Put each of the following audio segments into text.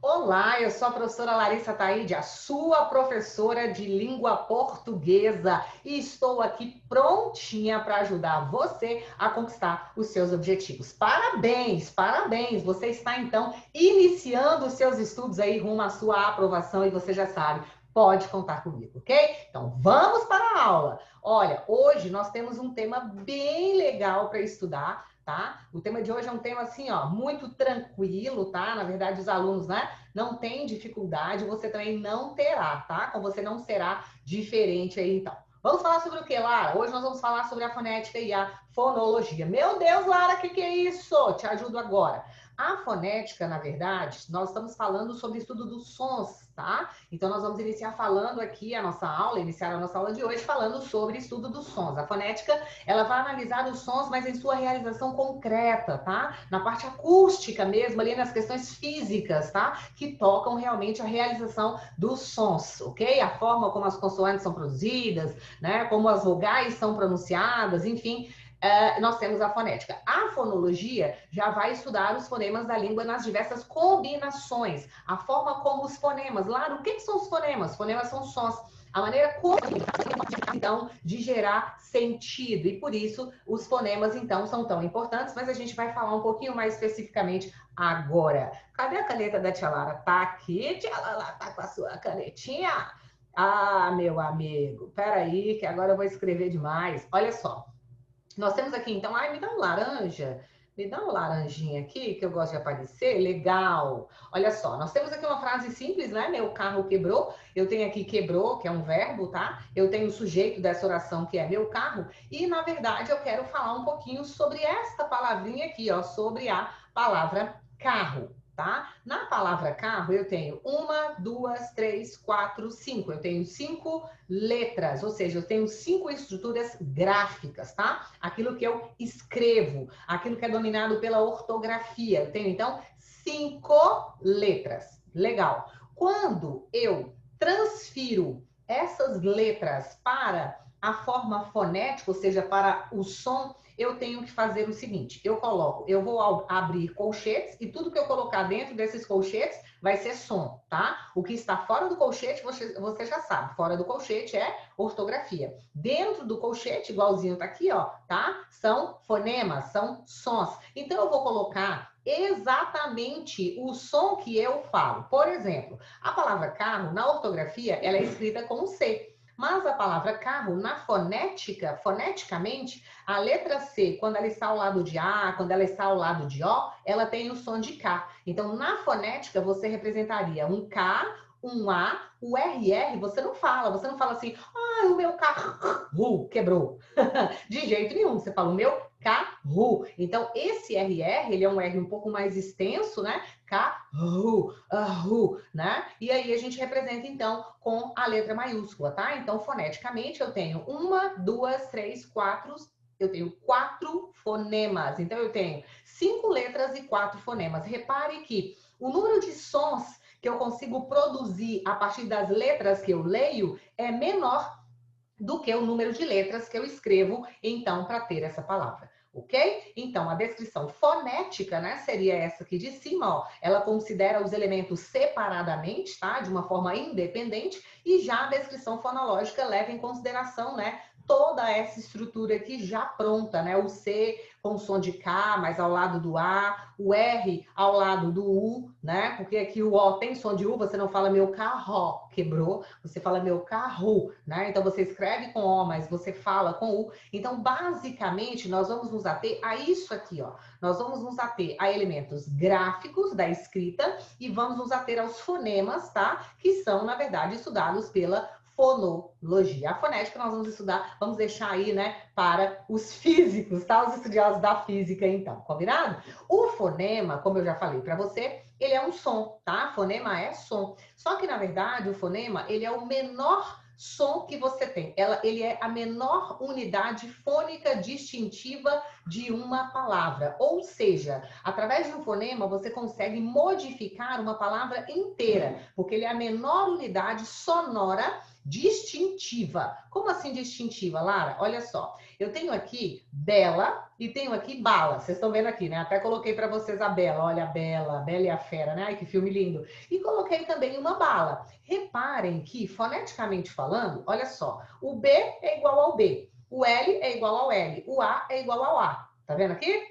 Olá, eu sou a professora Larissa Taide, a sua professora de língua portuguesa, e estou aqui prontinha para ajudar você a conquistar os seus objetivos. Parabéns, parabéns! Você está então iniciando os seus estudos aí rumo à sua aprovação e você já sabe, pode contar comigo, ok? Então vamos para a aula. Olha, hoje nós temos um tema bem legal para estudar. Tá? O tema de hoje é um tema assim, ó, muito tranquilo, tá? Na verdade, os alunos, né, não têm dificuldade, você também não terá, tá? Com você não será diferente aí, então. Vamos falar sobre o que, Lara? Hoje nós vamos falar sobre a fonética e a fonologia. Meu Deus, Lara, o que é isso? Te ajudo agora. A fonética, na verdade, nós estamos falando sobre o estudo dos sons, tá? Então, nós vamos iniciar falando aqui iniciar a nossa aula de hoje falando sobre estudo dos sons. A fonética, ela vai analisar os sons, mas em sua realização concreta, tá? Na parte acústica mesmo, ali nas questões físicas, tá? Que tocam realmente a realização dos sons, ok? A forma como as consoantes são produzidas, né? Como as vogais são pronunciadas, enfim. Nós temos a fonética. A fonologia já vai estudar os fonemas da língua nas diversas combinações, a forma como os fonemas, Lara, o que são os fonemas? Fonemas são sons, a maneira como então de gerar sentido, e por isso os fonemas então são tão importantes, mas a gente vai falar um pouquinho mais especificamente agora. Cadê a caneta da tia Lara? Tá aqui, tia Lara, tá com a sua canetinha? Ah, meu amigo, peraí, que agora eu vou escrever demais. Olha só, nós temos aqui, então, ai, me dá um laranja. Me dá um laranjinha aqui, que eu gosto de aparecer. Legal. Olha só, nós temos aqui uma frase simples, né? Meu carro quebrou. Eu tenho aqui quebrou, que é um verbo, tá? Eu tenho o sujeito dessa oração, que é meu carro. E, na verdade, eu quero falar um pouquinho sobre esta palavrinha aqui, ó, sobre a palavra carro. Tá? Na palavra carro, eu tenho uma, duas, três, quatro, cinco. Eu tenho 5 letras, ou seja, eu tenho 5 estruturas gráficas, tá? Aquilo que eu escrevo, aquilo que é dominado pela ortografia. Eu tenho, então, 5 letras. Legal. Quando eu transfiro essas letras para a forma fonética, ou seja, para o som, eu tenho que fazer o seguinte, eu vou abrir colchetes e tudo que eu colocar dentro desses colchetes vai ser som, tá? O que está fora do colchete, você já sabe, fora do colchete é ortografia. Dentro do colchete, igualzinho tá aqui, ó, tá? São fonemas, são sons. Então, eu vou colocar exatamente o som que eu falo. Por exemplo, a palavra carro, na ortografia, ela é escrita com C. Mas a palavra carro, na fonética, foneticamente, a letra C, quando ela está ao lado de A, quando ela está ao lado de O, ela tem o som de K. Então, na fonética, você representaria um K, um A, o RR, você não fala assim, ah, o meu carro quebrou. De jeito nenhum, você fala o meu carro. Então, esse RR, ele é um R um pouco mais extenso, né? Carro, né? E aí a gente representa, então, com a letra maiúscula, tá? Então, foneticamente, eu tenho uma, duas, três, quatro, eu tenho 4 fonemas. Então, eu tenho 5 letras e 4 fonemas. Repare que o número de sons que eu consigo produzir a partir das letras que eu leio é menor do que o número de letras que eu escrevo, então, para ter essa palavra. Ok? Então, a descrição fonética, né, seria essa aqui de cima, ó. Ela considera os elementos separadamente, tá? De uma forma independente, e já a descrição fonológica leva em consideração, né, toda essa estrutura aqui já pronta, né? O C com som de K, mas ao lado do A, o R ao lado do U, né? Porque aqui o O tem som de U, você não fala meu carro quebrou, você fala meu carro, né? Então você escreve com O, mas você fala com U. Então, basicamente, nós vamos nos ater a isso aqui, ó. Nós vamos nos ater a elementos gráficos da escrita e vamos nos ater aos fonemas, tá? Que são, na verdade, estudados pela fonologia. A fonética nós vamos estudar, vamos deixar aí, né, para os físicos, tá? Os estudiosos da física, então, combinado? O fonema, como eu já falei para você, ele é um som, tá? Fonema é som. Só que, na verdade, o fonema, ele é o menor som que você tem. Ele é a menor unidade fônica distintiva de uma palavra. Ou seja, através de um fonema, você consegue modificar uma palavra inteira, porque ele é a menor unidade sonora distintiva. Como assim distintiva, Lara? Olha só, eu tenho aqui bela e tenho aqui bala. Vocês estão vendo aqui, né? Até coloquei para vocês a Bela. Olha a Bela e a Fera, né? Ai, que filme lindo. E coloquei também uma bala. Reparem que, foneticamente falando, olha só, o B é igual ao B, o L é igual ao L, o A é igual ao A. Tá vendo aqui?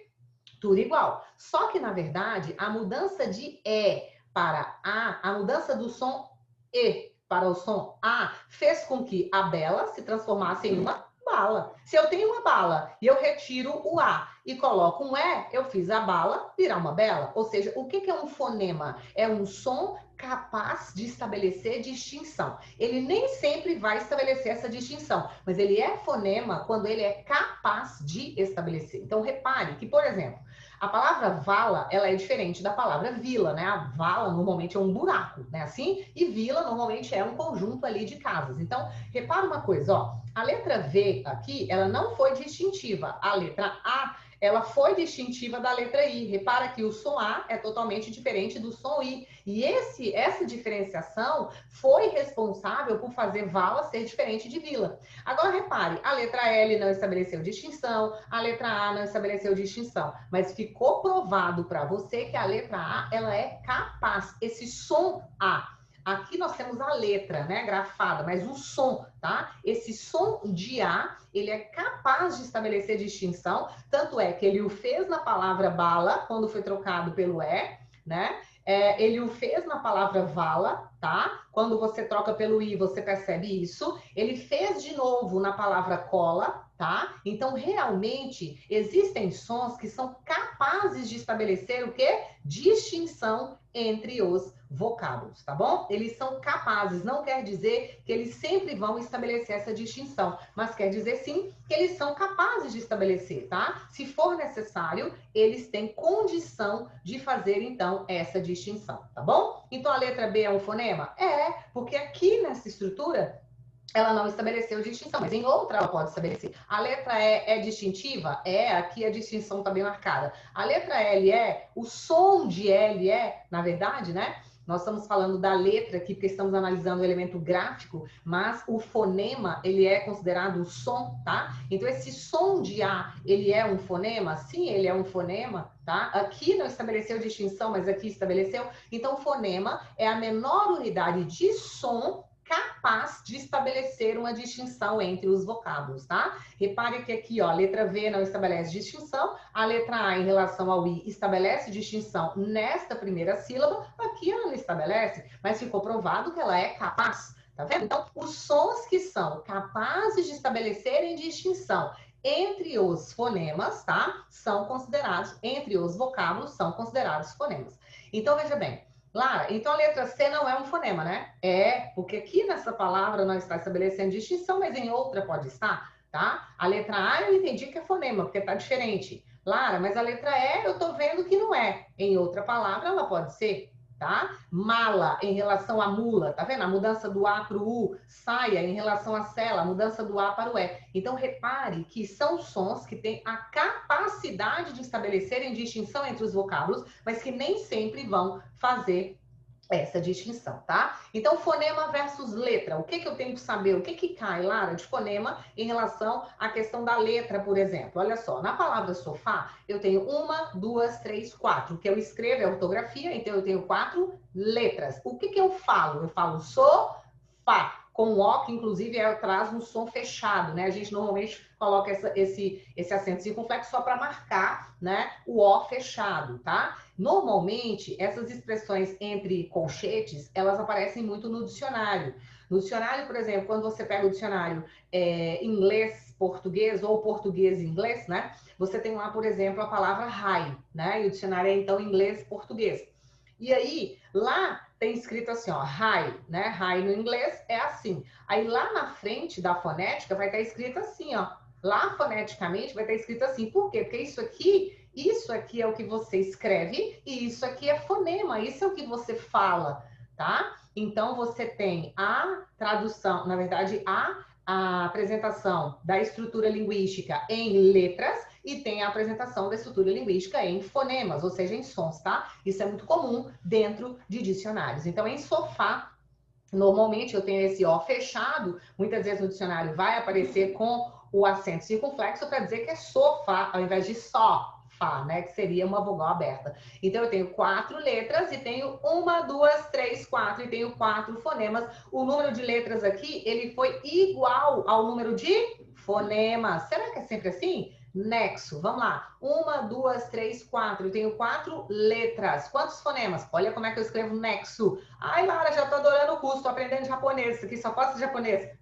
Tudo igual. Só que, na verdade, a mudança de E para A, a mudança do som E para o som A, fez com que a Bela se transformasse em uma bala. Se eu tenho uma bala e eu retiro o A e coloco um E, eu fiz a bala virar uma bela. Ou seja, o que é um fonema? É um som capaz de estabelecer distinção. Ele nem sempre vai estabelecer essa distinção, mas ele é fonema quando ele é capaz de estabelecer. Então, repare que, por exemplo, a palavra vala, ela é diferente da palavra vila, né? A vala normalmente é um buraco, né? Assim, e vila normalmente é um conjunto ali de casas. Então, repara uma coisa, ó. A letra V aqui, ela não foi distintiva. A letra A, ela foi distintiva da letra I. Repara que o som A é totalmente diferente do som I. E essa diferenciação foi responsável por fazer vala ser diferente de vila. Agora, repare, a letra L não estabeleceu distinção, a letra A não estabeleceu distinção, mas ficou provado para você que a letra A, ela é capaz, esse som A. Aqui nós temos a letra, né, grafada, mas o som, tá? Esse som de A, ele é capaz de estabelecer distinção, tanto é que ele o fez na palavra bala, quando foi trocado pelo E, né? Ele o fez na palavra vala, tá? Quando você troca pelo I, você percebe isso. Ele fez de novo na palavra cola, tá? Então, realmente, existem sons que são capazes de estabelecer o quê? Distinção entre os vocábulos, tá bom? Eles são capazes, não quer dizer que eles sempre vão estabelecer essa distinção, mas quer dizer sim que eles são capazes de estabelecer, tá? Se for necessário, eles têm condição de fazer, então, essa distinção, tá bom? Então, a letra B é um fonema? É, porque aqui nessa estrutura, ela não estabeleceu distinção, mas em outra ela pode estabelecer. A letra E é distintiva? É, aqui a distinção está bem marcada. A letra L é, o som de L é, na verdade, né? Nós estamos falando da letra aqui, porque estamos analisando o elemento gráfico, mas o fonema, ele é considerado um som, tá? Então, esse som de A, ele é um fonema? Sim, ele é um fonema, tá? Aqui não estabeleceu distinção, mas aqui estabeleceu. Então, fonema é a menor unidade de som capaz de estabelecer uma distinção entre os vocábulos, tá? Repare que aqui, ó, a letra V não estabelece distinção, a letra A em relação ao I estabelece distinção nesta primeira sílaba, aqui ela não estabelece, mas ficou provado que ela é capaz, tá vendo? Então, os sons que são capazes de estabelecerem distinção entre os fonemas, tá? São considerados, entre os vocábulos, são considerados fonemas. Então, veja bem, Lara, então a letra C não é um fonema, né? É, porque aqui nessa palavra não está estabelecendo distinção, mas em outra pode estar, tá? A letra A eu entendi que é fonema, porque está diferente. Lara, mas a letra E eu estou vendo que não é. Em outra palavra ela pode ser, tá? Mala em relação a mula, tá vendo? A mudança do A para o U. Saia em relação a cela, a mudança do A para o E. Então repare que são sons que têm a capacidade de estabelecerem distinção entre os vocábulos, mas que nem sempre vão fazer essa distinção, tá? Então, fonema versus letra. O que eu tenho que saber? O que cai, Lara, de fonema em relação à questão da letra, por exemplo? Olha só, na palavra sofá, eu tenho 1, 2, 3, 4. O que eu escrevo é ortografia, então eu tenho 4 letras. O que eu falo? Eu falo sofá, com o O, que inclusive traz um som fechado, né? A gente normalmente coloca esse acento circunflexo só para marcar, né, o O fechado, tá? Normalmente, essas expressões entre colchetes, elas aparecem muito no dicionário. No dicionário, por exemplo, quando você pega o dicionário inglês-português ou português-inglês, né? Você tem lá, por exemplo, a palavra high, né? E o dicionário é, então, inglês-português. E aí, lá tem escrito assim, ó, high, né? High no inglês é assim. Aí lá na frente da fonética vai estar escrito assim, ó. Lá foneticamente vai estar escrito assim. Por quê? Porque isso aqui é o que você escreve e isso aqui é fonema, isso é o que você fala, tá? Então você tem a tradução, na verdade, a apresentação da estrutura linguística em letras e tem a apresentação da estrutura linguística em fonemas, ou seja, em sons, tá? Isso é muito comum dentro de dicionários. Então, em sofá, Normalmente eu tenho esse O fechado, muitas vezes no dicionário vai aparecer com o acento circunflexo para dizer que é sofá, ao invés de sofá, né? Que seria uma vogal aberta. Então eu tenho 4 letras e tenho 1, 2, 3, 4 e tenho 4 fonemas. O número de letras aqui, ele foi igual ao número de fonemas. Será que é sempre assim? Nexo, vamos lá. 1, 2, 3, 4. Eu tenho 4 letras. Quantos fonemas? Olha como é que eu escrevo nexo. Ai, Lara, já tô adorando o curso, tô aprendendo japonês. Isso aqui só posso ser japonês.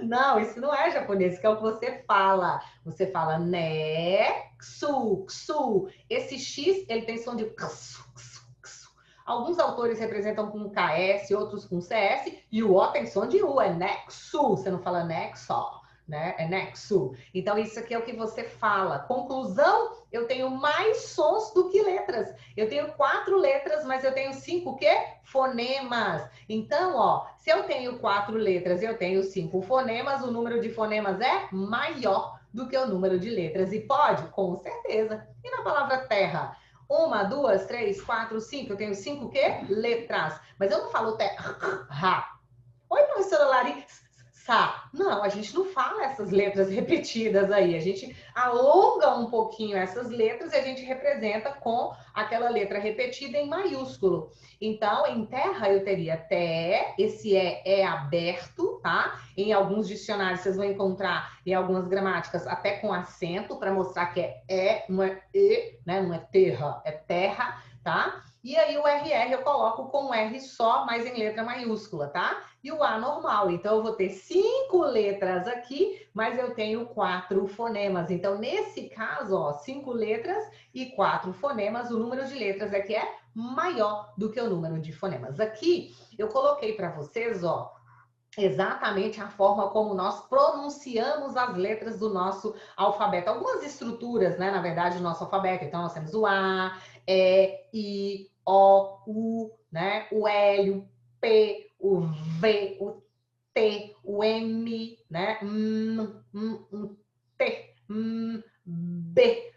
Não, isso não é japonês, que é o que você fala. Você fala nexu, xu. Esse X, ele tem som de xu, xu, xu. Alguns autores representam com KS, outros com CS, e o O tem som de U, é nexu. Você não fala nexo, né? É nexo. Então, isso aqui é o que você fala. Conclusão, eu tenho mais sons do que letras. Eu tenho 4 letras, mas eu tenho 5 o quê? Fonemas. Então, ó, se eu tenho 4 letras e eu tenho 5 fonemas, o número de fonemas é maior do que o número de letras. E pode? Com certeza. E na palavra terra? 1, 2, 3, 4, 5. Eu tenho 5 o quê? Letras. Mas eu não falo terra. Oi, professora Larissa. Não, a gente não fala essas letras repetidas aí. A gente alonga um pouquinho essas letras e a gente representa com aquela letra repetida em maiúsculo. Então, em terra eu teria té, esse é aberto, tá? Em alguns dicionários vocês vão encontrar, em algumas gramáticas, até com acento, para mostrar que não é e, né? Não é terra, é terra, tá? E aí o RR eu coloco com um R só, mas em letra maiúscula, tá? E o A normal. Então, eu vou ter 5 letras aqui, mas eu tenho 4 fonemas. Então, nesse caso, ó, 5 letras e 4 fonemas, o número de letras aqui é maior do que o número de fonemas. Aqui, eu coloquei para vocês, ó, exatamente a forma como nós pronunciamos as letras do nosso alfabeto. Algumas estruturas, né, na verdade, do nosso alfabeto. Então, nós temos o A, E, I, O, U, né, o L, o P, o V, o T, o M, né, T, B,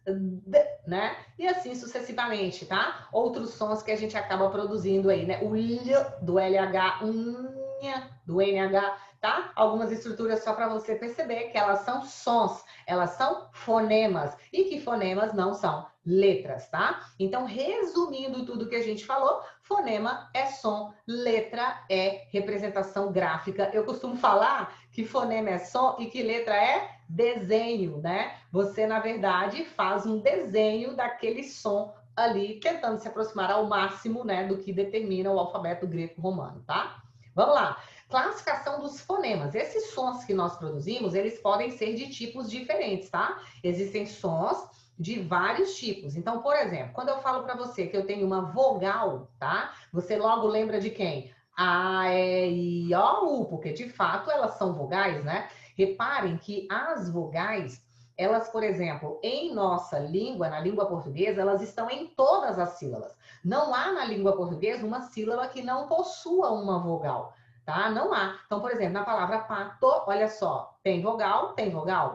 D, né? E assim sucessivamente, tá? Outros sons que a gente acaba produzindo aí, né? O L do LH, unha do NH, tá? Algumas estruturas só para você perceber que elas são sons, elas são fonemas e que fonemas não são letras, tá? Então, resumindo tudo que a gente falou, fonema é som, letra é representação gráfica. Eu costumo falar que fonema é som e que letra é desenho, né? Você, na verdade, faz um desenho daquele som ali, tentando se aproximar ao máximo, né, do que determina o alfabeto greco-romano, tá? Vamos lá. Classificação dos fonemas. Esses sons que nós produzimos, eles podem ser de tipos diferentes, tá? Existem sons de vários tipos. Então, por exemplo, quando eu falo para você que eu tenho uma vogal, tá? Você logo lembra de quem? A, E, I, O, U, porque de fato elas são vogais, né? Reparem que as vogais, elas, por exemplo, em nossa língua, na língua portuguesa, elas estão em todas as sílabas. Não há na língua portuguesa uma sílaba que não possua uma vogal, tá? Não há. Então, por exemplo, na palavra pato, olha só, tem vogal,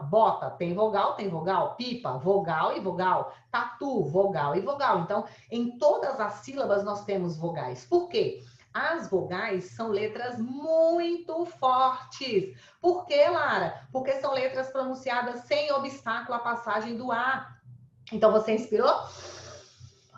bota, tem vogal, pipa, vogal e vogal, tatu, vogal e vogal. Então, em todas as sílabas nós temos vogais. Por quê? As vogais são letras muito fortes. Por quê, Lara? Porque são letras pronunciadas sem obstáculo à passagem do A. Então, você inspirou?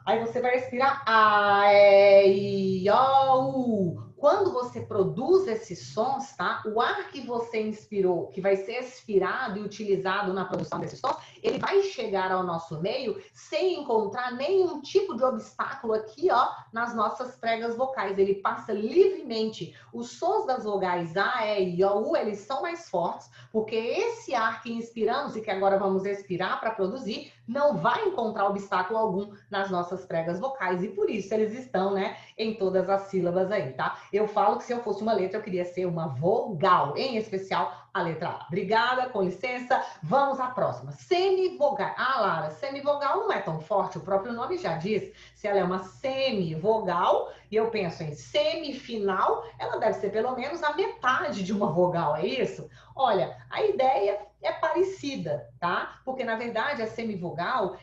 Aí você vai respirar A, E, I, O, U. Quando você produz esses sons, tá? O ar que você inspirou, que vai ser expirado e utilizado na produção desses sons, ele vai chegar ao nosso meio sem encontrar nenhum tipo de obstáculo aqui, ó, nas nossas pregas vocais. Ele passa livremente. Os sons das vogais A, E, I, O, U, eles são mais fortes, porque esse ar que inspiramos e que agora vamos expirar para produzir, não vai encontrar obstáculo algum nas nossas pregas vocais. E por isso eles estão, né, em todas as sílabas aí, tá? Eu falo que se eu fosse uma letra, eu queria ser uma vogal, em especial a letra A. Obrigada, com licença. Vamos à próxima. Semivogal. Ah, Lara, semivogal não é tão forte, o próprio nome já diz. Se ela é uma semivogal, e eu penso em semifinal, ela deve ser pelo menos a metade de uma vogal, é isso? Olha, a ideia é parecida, tá? Porque, na verdade, a semivogal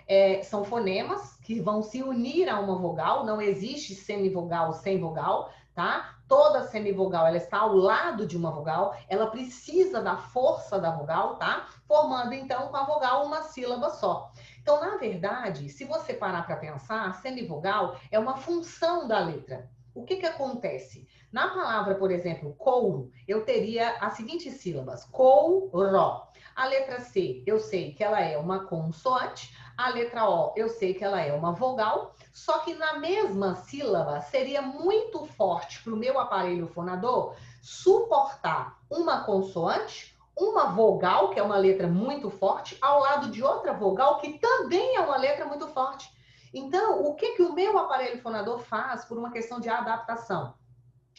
são fonemas que vão se unir a uma vogal, não existe semivogal sem vogal, tá? Toda semivogal, ela está ao lado de uma vogal, ela precisa da força da vogal, tá? Formando, então, com a vogal uma sílaba só. Então, na verdade, se você parar para pensar, a semivogal é uma função da letra. O que acontece? Na palavra, por exemplo, couro, eu teria as seguintes sílabas: couro. A letra C, eu sei que ela é uma consoante. A letra O, eu sei que ela é uma vogal. Só que na mesma sílaba, seria muito forte para o meu aparelho fonador suportar uma consoante, uma vogal, que é uma letra muito forte, ao lado de outra vogal, que também é uma letra muito forte. Então, o que o meu aparelho fonador faz por uma questão de adaptação?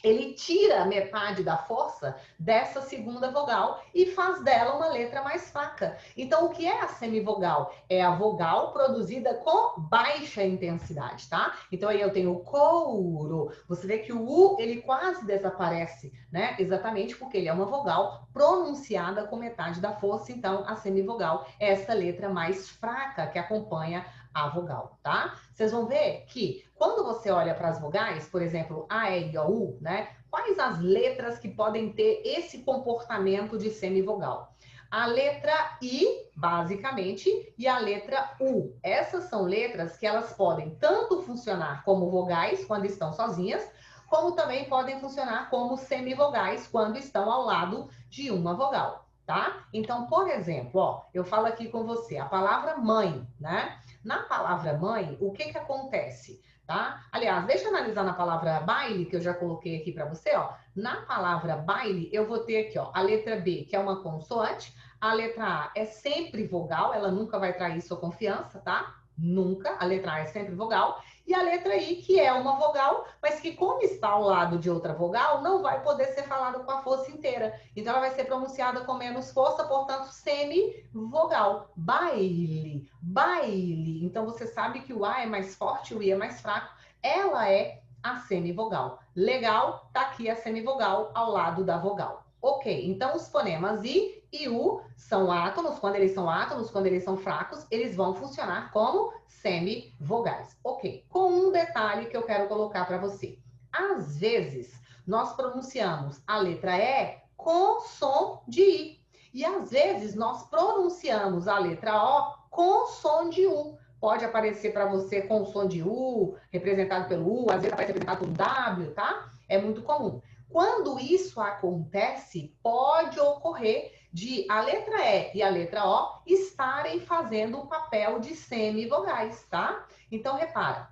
Ele tira metade da força dessa segunda vogal e faz dela uma letra mais fraca. Então, o que é a semivogal? É a vogal produzida com baixa intensidade, tá? Então, aí eu tenho o couro. Você vê que o U, ele quase desaparece, né? Exatamente porque ele é uma vogal pronunciada com metade da força. Então, a semivogal é essa letra mais fraca que acompanha a vogal, tá? Vocês vão ver que quando você olha para as vogais, por exemplo, A, E, I, O, U, né? Quais as letras que podem ter esse comportamento de semivogal? A letra I, basicamente, e a letra U. Essas são letras que elas podem tanto funcionar como vogais quando estão sozinhas, como também podem funcionar como semivogais quando estão ao lado de uma vogal, tá? Então, por exemplo, ó, eu falo aqui com você a palavra mãe, né? Na palavra mãe, o que acontece? Tá? Aliás, deixa eu analisar na palavra baile, que eu já coloquei aqui para você, ó. Na palavra baile, eu vou ter aqui, ó, a letra B, que é uma consoante. A letra A é sempre vogal, ela nunca vai trair sua confiança, tá? Nunca. A letra A é sempre vogal. E a letra I, que é uma vogal, mas que como está ao lado de outra vogal, não vai poder ser falada com a força inteira. Então, ela vai ser pronunciada com menos força, portanto, semivogal. Baile, baile. Então, você sabe que o A é mais forte, o I é mais fraco. Ela é a semivogal. Legal, tá aqui a semivogal ao lado da vogal. Ok, então os fonemas I e U são átonos. Quando eles são átonos, quando eles são fracos, eles vão funcionar como semivogais. Ok, com um detalhe que eu quero colocar para você. Às vezes, nós pronunciamos a letra E com som de I. E às vezes, nós pronunciamos a letra O com som de U. Pode aparecer para você com som de U, representado pelo U, às vezes aparece representado por W, tá? É muito comum. Quando isso acontece, pode ocorrer de a letra E e a letra O estarem fazendo o papel de semivogais, tá? Então, repara,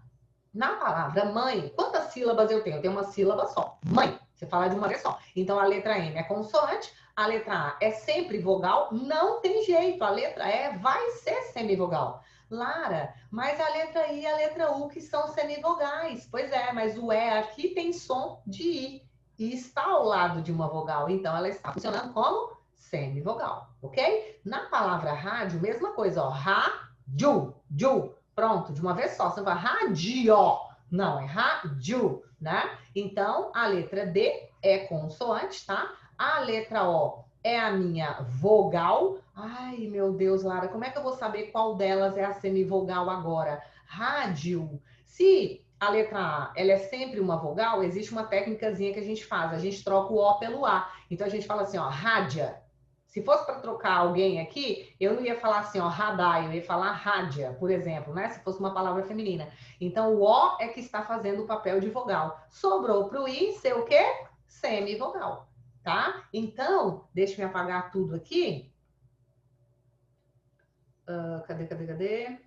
na palavra mãe, quantas sílabas eu tenho? Eu tenho uma sílaba só, mãe. Você fala de uma vez só. Então, a letra M é consoante, a letra A é sempre vogal, não tem jeito, a letra E vai ser semivogal. Lara, mas a letra I e a letra U que são semivogais. Pois é, mas o E aqui tem som de I e está ao lado de uma vogal, então ela está funcionando como semivogal, ok? Na palavra rádio, mesma coisa, ó, rádio, ju, pronto, de uma vez só, você não vai rádio, não, é rádio, né? Então, a letra D é consoante, tá? A letra O é a minha vogal. Ai, meu Deus, Lara, como é que eu vou saber qual delas é a semivogal agora? Rádio. Se a letra A, ela é sempre uma vogal, existe uma técnicazinha que a gente faz. A gente troca o O pelo A. Então, a gente fala assim, ó, rádia. Se fosse para trocar alguém aqui, eu não ia falar assim, ó, radai, eu ia falar rádia, por exemplo, né? Se fosse uma palavra feminina. Então, o O é que está fazendo o papel de vogal. Sobrou para o I ser o quê? Semivogal, tá? Então, deixa eu apagar tudo aqui. Cadê?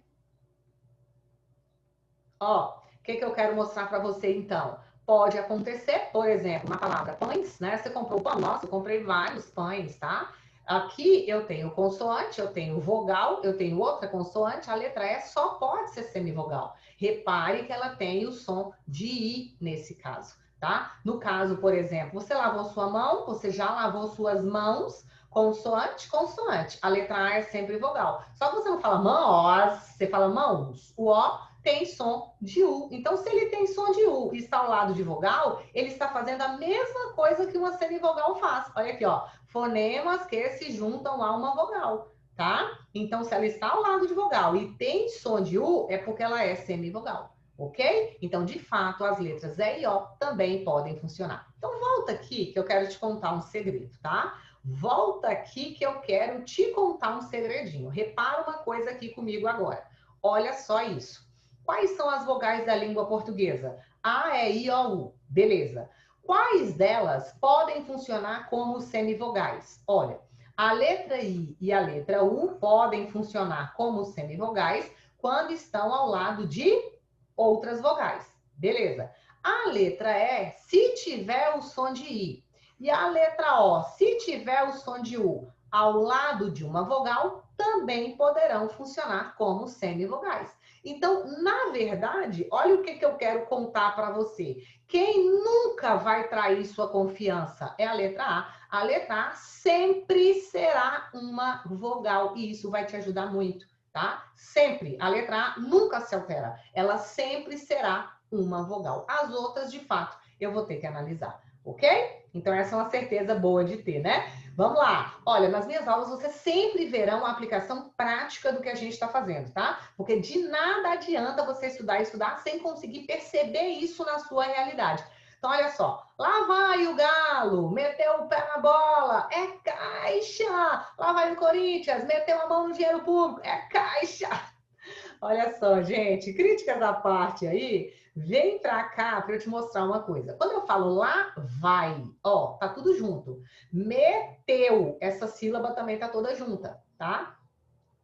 Ó, o que eu quero mostrar para você, então? Pode acontecer, por exemplo, na palavra pães, né? Você comprou pão? Nossa, eu comprei vários pães, tá? Aqui eu tenho consoante, eu tenho vogal, eu tenho outra consoante, a letra E só pode ser semivogal. Repare que ela tem o som de I nesse caso, tá? No caso, por exemplo, você lavou sua mão, você já lavou suas mãos, consoante, consoante. A letra A é sempre vogal. Só que você não fala mãos, você fala mãos. O O tem som de U. Então, se ele tem som de U e está ao lado de vogal, ele está fazendo a mesma coisa que uma semivogal faz. Olha aqui, ó. fonemas que se juntam a uma vogal, tá? Então, se ela está ao lado de vogal e tem som de U, é porque ela é semivogal, ok? Então, de fato, as letras E e O também podem funcionar. Então, volta aqui que eu quero te contar um segredo, tá? Volta aqui que eu quero te contar um segredinho. Repara uma coisa aqui comigo agora. Olha só isso. Quais são as vogais da língua portuguesa? A, E, I, O, U. Beleza. Quais delas podem funcionar como semivogais? Olha, a letra I e a letra U podem funcionar como semivogais quando estão ao lado de outras vogais. Beleza. A letra E, se tiver o som de I, e a letra O, se tiver o som de U ao lado de uma vogal, também poderão funcionar como semivogais. Então, na verdade, olha o que eu quero contar para você. Quem nunca vai trair sua confiança é a letra A. A letra A sempre será uma vogal e isso vai te ajudar muito, tá? Sempre. A letra A nunca se altera. Ela sempre será uma vogal. As outras, de fato, eu vou ter que analisar, ok? Então, essa é uma certeza boa de ter, né? Vamos lá. Olha, nas minhas aulas vocês sempre verão a aplicação prática do que a gente está fazendo, tá? Porque de nada adianta você estudar e estudar sem conseguir perceber isso na sua realidade. Então, olha só. Lá vai o Galo, meteu o pé na bola, é caixa. Lá vai o Corinthians, meteu a mão no dinheiro público, é caixa. Olha só, gente, críticas à parte aí, vem pra cá para eu te mostrar uma coisa. Quando eu falo lá, vai, ó, tá tudo junto. Meteu, essa sílaba também tá toda junta, tá?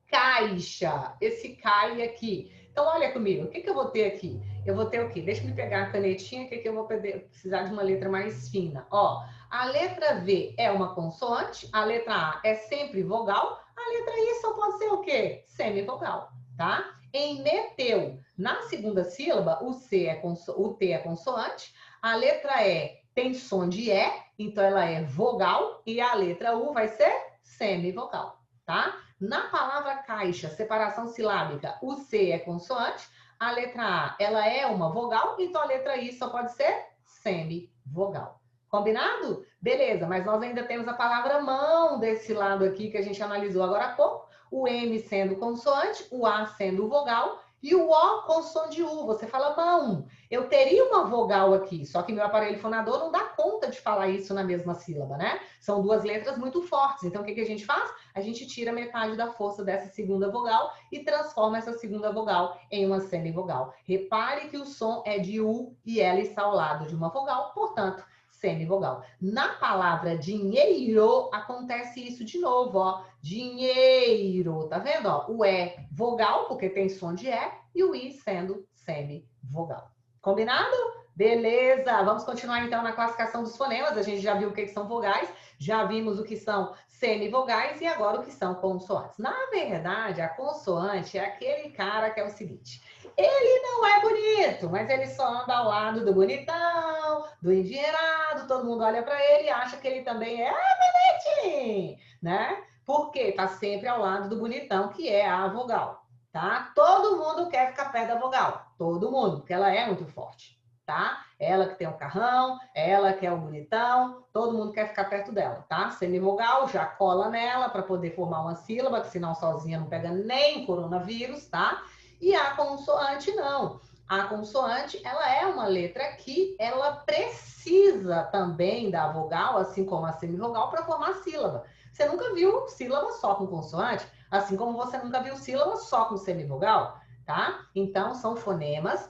Caixa, esse cai aqui. Então, olha comigo, o que eu vou ter aqui? Eu vou ter o quê? Deixa eu pegar a canetinha, que eu vou precisar de uma letra mais fina. Ó, a letra V é uma consoante, a letra A é sempre vogal, a letra I só pode ser o quê? Semivogal, tá? Em meteu, na segunda sílaba, o T é consoante, a letra E tem som de E, então ela é vogal, e a letra U vai ser semivogal, tá? Na palavra caixa, separação silábica, o C é consoante, a letra A, ela é uma vogal, então a letra I só pode ser semivogal. Combinado? Beleza, mas nós ainda temos a palavra mão desse lado aqui que a gente analisou agora há pouco, o M sendo consoante, o A sendo vogal e o O com som de U. Você fala mão. Eu teria uma vogal aqui, só que meu aparelho fonador não dá conta de falar isso na mesma sílaba, né? São duas letras muito fortes. Então, o que a gente faz? A gente tira metade da força dessa segunda vogal e transforma essa segunda vogal em uma semivogal. Repare que o som é de U e ela está ao lado de uma vogal, portanto, semivogal. Na palavra dinheiro, acontece isso de novo, ó. Dinheiro, tá vendo? Ó? O E vogal, porque tem som de E, e o I sendo semivogal. Combinado? Beleza, vamos continuar então na classificação dos fonemas. A gente já viu o que são vogais, já vimos o que são semivogais e agora o que são consoantes. Na verdade, a consoante é aquele cara que é o seguinte: ele não é bonito, mas ele só anda ao lado do bonitão, do endinheirado, todo mundo olha para ele e acha que ele também é bonitinho, né? Porque tá sempre ao lado do bonitão, que é a vogal, tá? Todo mundo quer ficar perto da vogal, todo mundo, porque ela é muito forte, tá? Ela que tem o carrão, ela que é o bonitão, todo mundo quer ficar perto dela, tá? Semivogal já cola nela para poder formar uma sílaba, que senão sozinha não pega nem coronavírus, tá? E a consoante não. A consoante, ela é uma letra que ela precisa também da vogal, assim como a semivogal, para formar sílaba. Você nunca viu sílaba só com consoante, assim como você nunca viu sílaba só com semivogal, tá? Então, são fonemas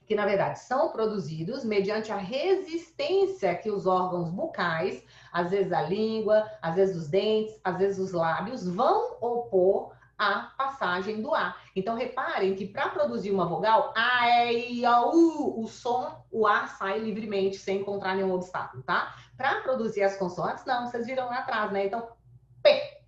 que, na verdade, são produzidos mediante a resistência que os órgãos bucais, às vezes a língua, às vezes os dentes, às vezes os lábios, vão opor a passagem do A. Então, reparem que para produzir uma vogal, A, E, I, O, U, o som, o A sai livremente, sem encontrar nenhum obstáculo, tá? Para produzir as consoantes, não, vocês viram lá atrás, né? Então, P,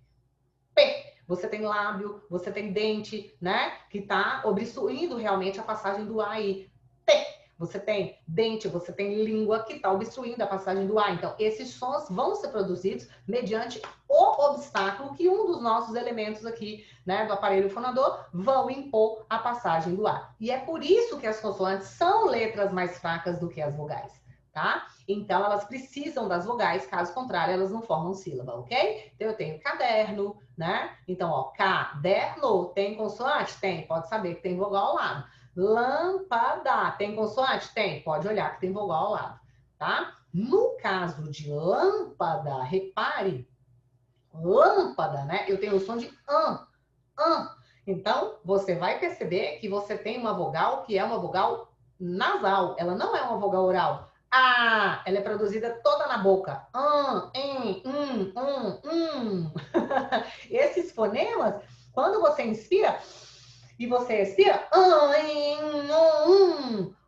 P. Você tem lábio, você tem dente, né? Que tá obstruindo realmente a passagem do A aí. T. Você tem dente, você tem língua que está obstruindo a passagem do ar. Então, esses sons vão ser produzidos mediante o obstáculo que um dos nossos elementos aqui, né, do aparelho fonador, vão impor a passagem do ar. E é por isso que as consoantes são letras mais fracas do que as vogais, tá? Então, elas precisam das vogais, caso contrário, elas não formam sílaba, ok? Então, eu tenho caderno, né? Então, ó, caderno, tem consoante? Tem, pode saber que tem vogal ao lado. Lâmpada, tem consoante? Tem, pode olhar que tem vogal ao lado, tá? No caso de lâmpada, repare, lâmpada, né? Eu tenho o som de an. Então, você vai perceber que você tem uma vogal que é uma vogal nasal. Ela não é uma vogal oral. Ela é produzida toda na boca. Esses fonemas, quando você inspira e você expira,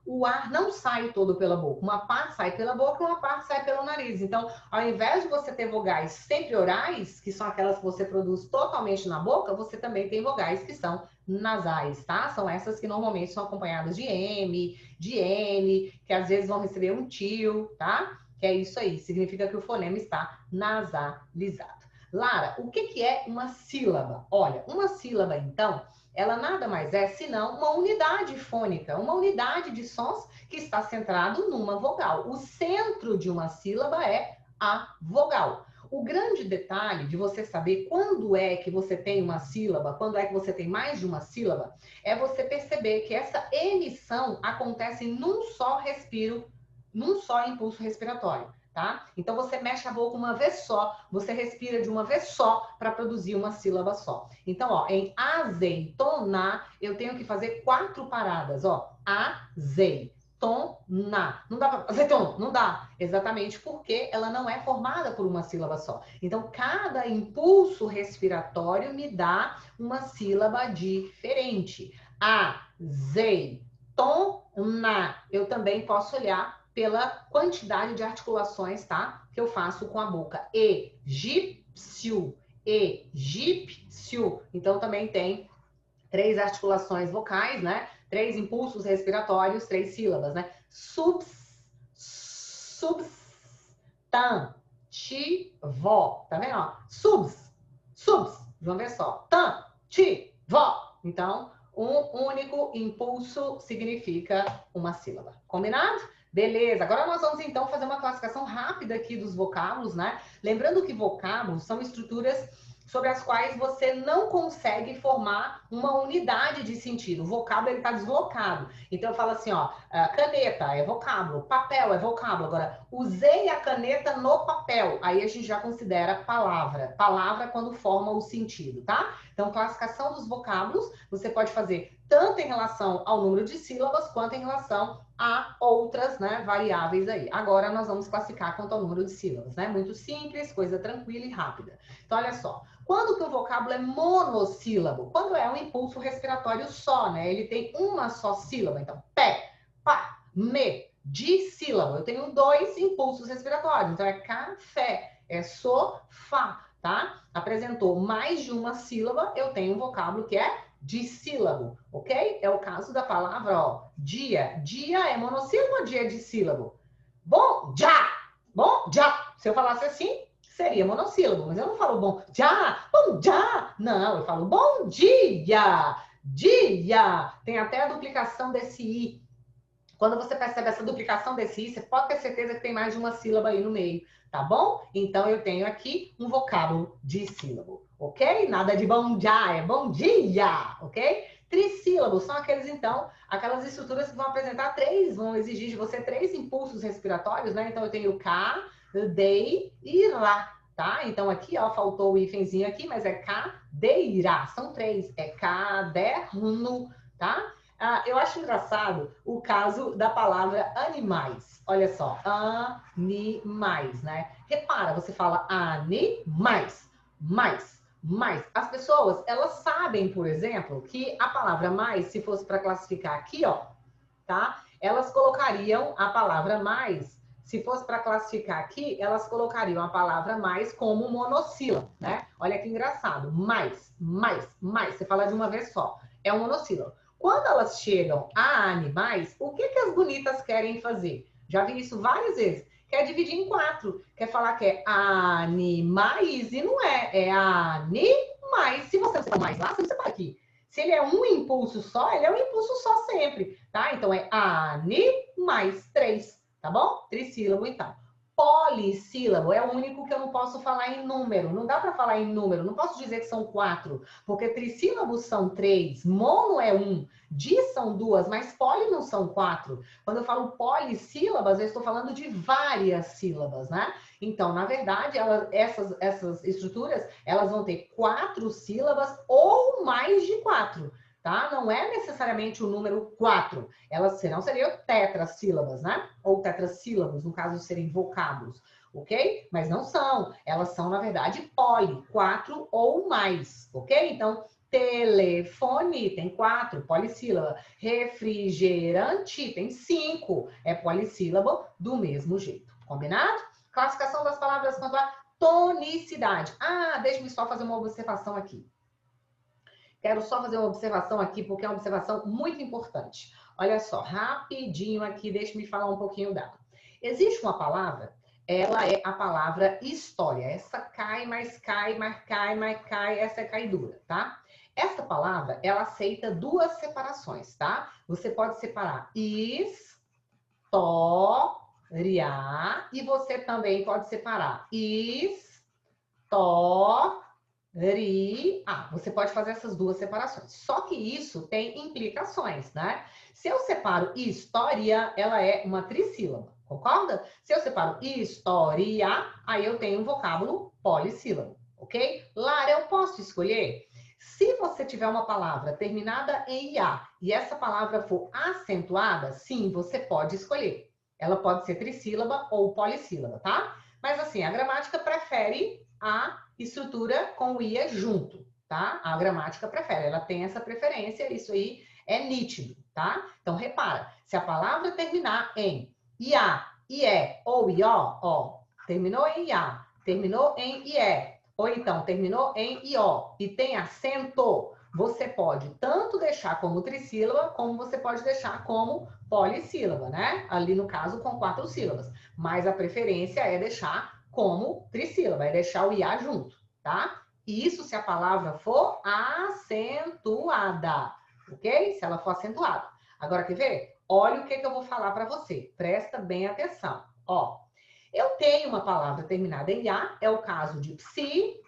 o ar não sai todo pela boca. Uma parte sai pela boca e uma parte sai pelo nariz. Então, ao invés de você ter vogais sempre orais, que são aquelas que você produz totalmente na boca, você também tem vogais que são nasais, tá? São essas que normalmente são acompanhadas de M, de N, que às vezes vão receber um tio, tá? Que é isso aí, significa que o fonema está nasalizado. Lara, o que é uma sílaba? Olha, uma sílaba, então, ela nada mais é senão uma unidade fônica, uma unidade de sons que está centrado numa vogal. O centro de uma sílaba é a vogal. O grande detalhe de você saber quando é que você tem uma sílaba, quando é que você tem mais de uma sílaba, é você perceber que essa emissão acontece num só respiro, num só impulso respiratório. Tá? Então você mexe a boca uma vez só, você respira de uma vez só para produzir uma sílaba só. Então, ó, em azeitona, eu tenho que fazer 4 paradas, ó. Azeitona. Não dá para azeitona, não dá. Exatamente porque ela não é formada por uma sílaba só. Então, cada impulso respiratório me dá uma sílaba diferente. Azeitona. Eu também posso olhar pela quantidade de articulações, tá? Que eu faço com a boca. Egípcio, egípcio. Então, também tem 3 articulações vocais, né? 3 impulsos respiratórios, 3 sílabas, né? Substantivo. Tá vendo? Ó? Subs. Vamos ver só. Tantivo. Então, um único impulso significa uma sílaba. Combinado? Beleza, agora nós vamos então fazer uma classificação rápida aqui dos vocábulos, né? Lembrando que vocábulos são estruturas sobre as quais você não consegue formar uma unidade de sentido. O vocábulo ele está deslocado. Então eu falo assim, ó, caneta é vocábulo, papel é vocábulo. Agora, usei a caneta no papel. Aí a gente já considera palavra. Palavra quando forma o sentido, tá? Então, classificação dos vocábulos, você pode fazer tanto em relação ao número de sílabas, quanto em relação a outras, né, variáveis aí. Agora nós vamos classificar quanto ao número de sílabas, né? Muito simples, coisa tranquila e rápida. Então, olha só. Quando que o vocábulo é monossílabo? Quando é um impulso respiratório só, né? Ele tem uma só sílaba. Então, pé, pá, me, dissílabo. Eu tenho 2 impulsos respiratórios. Então, é café, é sofá, tá? Apresentou mais de uma sílaba, eu tenho um vocábulo que é dissílabo, ok? É o caso da palavra, ó, dia. Dia é monossílabo ou dia é dissílabo? Bom, já! Bom, já! Se eu falasse assim, seria monossílabo, mas eu não falo bom já! Não, eu falo bom dia! Dia! Tem até a duplicação desse i. Quando você percebe essa duplicação desse i, você pode ter certeza que tem mais de uma sílaba aí no meio, tá bom? Então, eu tenho aqui um vocábulo dissílabo, ok? Nada de bom dia, é bom dia, ok? Trissílabos são aqueles, então, aquelas estruturas que vão apresentar 3, vão exigir de você 3 impulsos respiratórios, né? Então, eu tenho K, dei e Ra, tá? Então, aqui, ó, faltou o hífenzinho aqui, mas é cadeira. São 3, é caderno, tá? Eu acho engraçado o caso da palavra animais. Olha só, animais, né? Repara, você fala animais, mais. As pessoas, elas sabem, por exemplo, que a palavra mais, se fosse para classificar aqui, ó, tá? Elas colocariam a palavra mais, se fosse para classificar aqui, elas colocariam a palavra mais como monossílabo, né? Olha que engraçado. Mais. Você fala de uma vez só. É um monossílabo. Quando elas chegam a animais, o que as bonitas querem fazer? Já vi isso várias vezes. Quer dividir em 4. Quer falar que é animais e não é. É animais. Se você não separa mais lá, você não separa aqui. Se ele é um impulso só, ele é um impulso só sempre, tá? Então, é animais, 3. tá bom? Trissílabo, então. Polissílabo é o único que eu não posso falar em número. Não dá para falar em número. Não posso dizer que são 4, porque trissílabos são 3, mono é 1, di são 2, mas poli não são 4. Quando eu falo polissílabas, eu estou falando de várias sílabas, né? Então, na verdade, essas estruturas, elas vão ter 4 sílabas ou mais de 4. Tá? Não é necessariamente o número 4. Elas senão seriam tetrassílabas, né? Ou tetrassílabos, no caso de serem vocábulos, ok? Mas não são. Elas são, na verdade, poli, 4 ou mais, ok? Então, telefone tem 4, polissílaba. Refrigerante tem 5, é polissílabo do mesmo jeito. Combinado? Classificação das palavras quanto à tonicidade. Ah, deixa-me só fazer uma observação aqui. Quero só fazer uma observação aqui, porque é uma observação muito importante. Olha só, rapidinho aqui, deixa-me falar um pouquinho dela. Existe uma palavra, ela é a palavra história. Essa cai, mais cai, mais cai, mais cai, essa é caidura, tá? Essa palavra, ela aceita duas separações, tá? Você pode separar história e você também pode separar história. Você pode fazer essas duas separações. Só que isso tem implicações, né? Se eu separo história, ela é uma trissílaba, concorda? Se eu separo história, aí eu tenho um vocábulo polissílabo, ok? Lara, eu posso escolher? Se você tiver uma palavra terminada em IA e essa palavra for acentuada, sim, você pode escolher. Ela pode ser trissílaba ou polissílaba, tá? Mas assim, a gramática prefere a estrutura com o ia junto, tá? A gramática prefere, ela tem essa preferência, isso aí é nítido, tá? Então, repara, se a palavra terminar em ia, ié ou ió, ó, terminou em ia, terminou em ié, ou então terminou em ió e tem acento, você pode tanto deixar como trissílaba, como você pode deixar como polissílaba, né? Ali no caso com 4 sílabas. Mas a preferência é deixar como trissílaba, é deixar o IA junto, tá? Isso se a palavra for acentuada, ok? Se ela for acentuada. Agora, quer ver? Olha o que eu vou falar para você. Presta bem atenção. Ó, eu tenho uma palavra terminada em IA, é o caso de psicologia.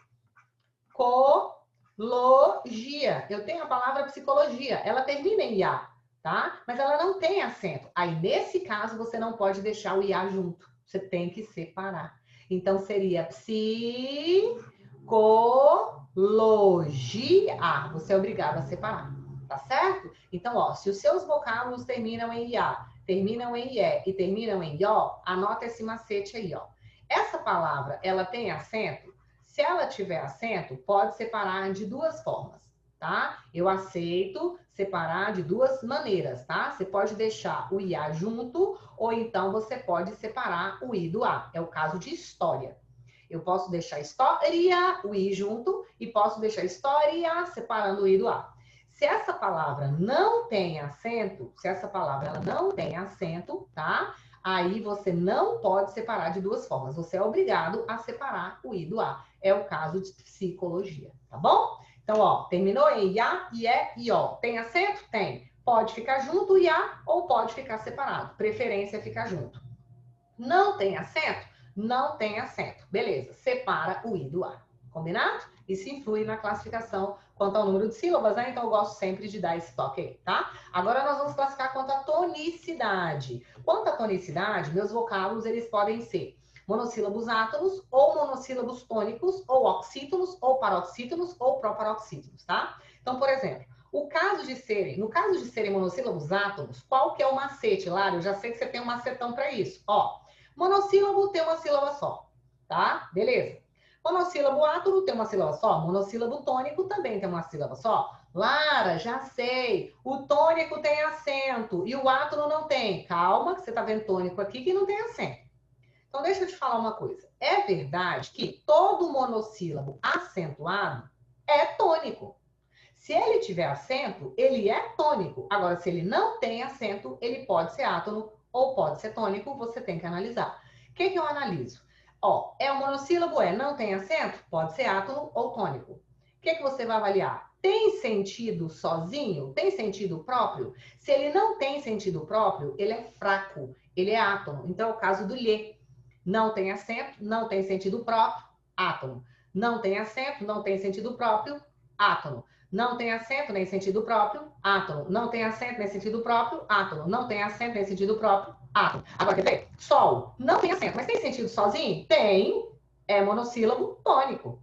Eu tenho a palavra psicologia, ela termina em IA, tá? Mas ela não tem acento. Aí, nesse caso, você não pode deixar o IA junto. Você tem que separar. Então, seria psicologia. Você é obrigado a separar, tá certo? Então, ó, se os seus vocábulos terminam em IA, terminam em IE e terminam em IO, anota esse macete aí, ó. Essa palavra, ela tem acento? Se ela tiver acento, pode separar de duas formas, tá? Eu aceito separar de duas maneiras, tá? Você pode deixar o IA junto ou então você pode separar o I do A. É o caso de história. Eu posso deixar história, o I junto, e posso deixar história separando o I do A. Se essa palavra não tem acento, tá? Aí você não pode separar de duas formas. Você é obrigado a separar o I do A. É o caso de psicologia, tá bom? Então, ó, terminou em IA, IE, IO. Tem acento? Tem. Pode ficar junto o IA ou pode ficar separado. Preferência é ficar junto. Não tem acento? Não tem acento. Beleza, separa o I do A. Combinado? Isso influi na classificação quanto ao número de sílabas, né? Então eu gosto sempre de dar esse toque aí, tá? Agora nós vamos classificar quanto à tonicidade. Quanto à tonicidade, meus vocábulos, eles podem ser monossílabos átonos, ou monossílabos tônicos, ou oxítonos, ou paroxítonos, ou proparoxítonos, tá? Então, por exemplo, no caso de serem monossílabos átonos, qual que é o macete, Lara? Eu já sei que você tem um macetão para isso. Ó, monossílabo tem uma sílaba só, tá? Beleza. Monossílabo átono tem uma sílaba só. Monossílabo tônico também tem uma sílaba só. Lara, já sei. O tônico tem acento e o átono não tem. Calma, que você tá vendo tônico aqui que não tem acento. Então, deixa eu te falar uma coisa. É verdade que todo monossílabo acentuado é tônico. Se ele tiver acento, ele é tônico. Agora, se ele não tem acento, ele pode ser átono ou pode ser tônico, você tem que analisar. O que eu analiso? Ó, é um monossílabo, não tem acento? Pode ser átono ou tônico. O que você vai avaliar? tem sentido sozinho? Tem sentido próprio? Se ele não tem sentido próprio, ele é fraco, ele é átono. Então, é o caso do lhe. Não tem acento, não tem sentido próprio, átono. Não tem acento, não tem sentido próprio, átono. Não tem acento nem sentido próprio, átono. Não tem acento nem sentido próprio, átono. Não tem acento nem sentido próprio, átono. Agora, quer ver? Sol. Não tem acento, mas tem sentido sozinho? Tem. É monossílabo tônico.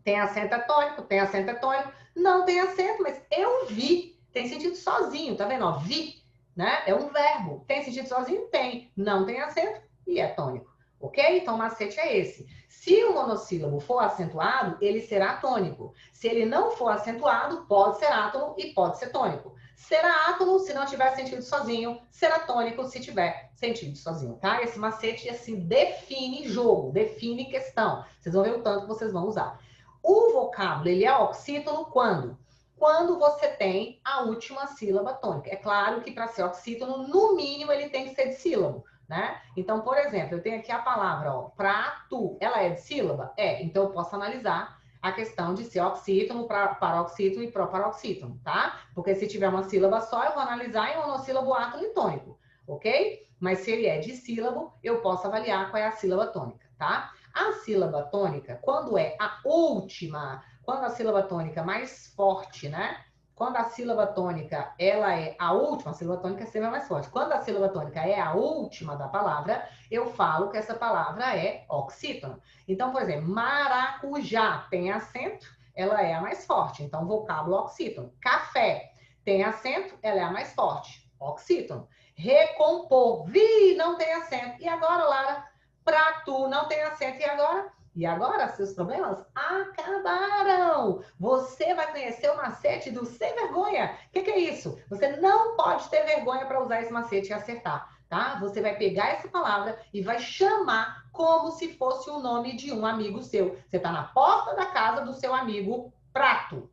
Tem acento é tônico, tem acento é tônico. Não tem acento, mas eu vi. Tem sentido sozinho, tá vendo? Ó, vi, né? É um verbo. Tem sentido sozinho? Tem. Não tem acento e é tônico. Ok? Então, o macete é esse. Se o monossílabo for acentuado, ele será tônico. Se ele não for acentuado, pode ser átono e pode ser tônico. Será átono se não tiver sentido sozinho, será tônico se tiver sentido sozinho, tá? Esse macete, assim, define jogo, define questão. Vocês vão ver o tanto que vocês vão usar. O vocábulo, ele é oxítono quando? Quando você tem a última sílaba tônica. É claro que para ser oxítono, no mínimo, ele tem que ser de sílabo, né? Então, por exemplo, eu tenho aqui a palavra, ó, prato. Ela é de sílaba? É. Então, eu posso analisar a questão de ser oxítono, paroxítono e proparoxítono, tá? Porque se tiver uma sílaba só, eu vou analisar em monossílabo átono e tônico, ok? Mas se ele é de sílabo, eu posso avaliar qual é a sílaba tônica, tá? A sílaba tônica, quando é a última, quando a sílaba tônica mais forte, né? Quando a sílaba tônica, ela é a última, a sílaba tônica sempre é mais forte. Quando a sílaba tônica é a última da palavra, eu falo que essa palavra é oxítona. Então, por exemplo, maracujá tem acento, ela é a mais forte. Então, vocábulo oxítono. Café tem acento, ela é a mais forte. Oxítono. Recompor. Vi, não tem acento. E agora, Lara? Prato, não tem acento. E agora? E agora, seus problemas acabaram. Você vai conhecer o macete do sem vergonha. O que é isso? Você não pode ter vergonha para usar esse macete e acertar, tá? Você vai pegar essa palavra e vai chamar como se fosse o nome de um amigo seu. Você está na porta da casa do seu amigo Prato.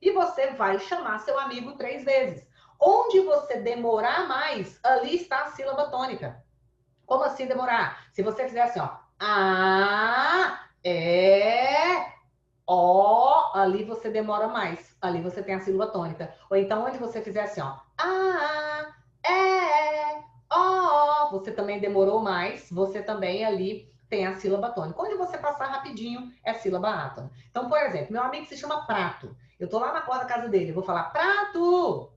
E você vai chamar seu amigo 3 vezes. Onde você demorar mais, ali está a sílaba tônica. Como assim demorar? Se você fizer assim, ó, a, é, ó, ali você demora mais. Ali você tem a sílaba tônica. Ou então, onde você fizer assim, ó, a, é, ó, você também demorou mais. Você também ali tem a sílaba tônica. Onde você passar rapidinho é a sílaba átona. Então, por exemplo, meu amigo se chama Prato. Eu tô lá na porta da casa dele, eu vou falar, Prato,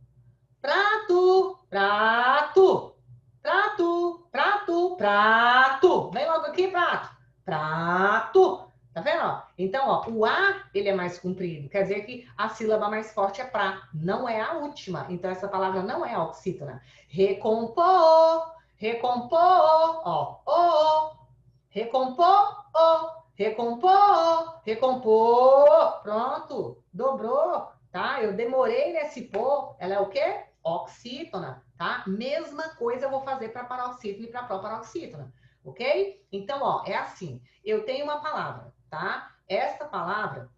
prato, prato. Prato, prato, prato. Vem logo aqui, prato. Prato. Tá vendo? Ó? Então, ó, o A, ele é mais comprido. Quer dizer que a sílaba mais forte é pra. Não é a última. Então, essa palavra não é oxítona. Recompor, recompor, ó, ó. Recompor, ó. Recompor, recompor. Pronto. Dobrou, tá? Eu demorei nesse pô. Ela é o quê? Oxítona, tá? Mesma coisa eu vou fazer para paroxítona e para proparoxítona, ok? Então, ó, é assim. Eu tenho uma palavra, tá? Essa palavra,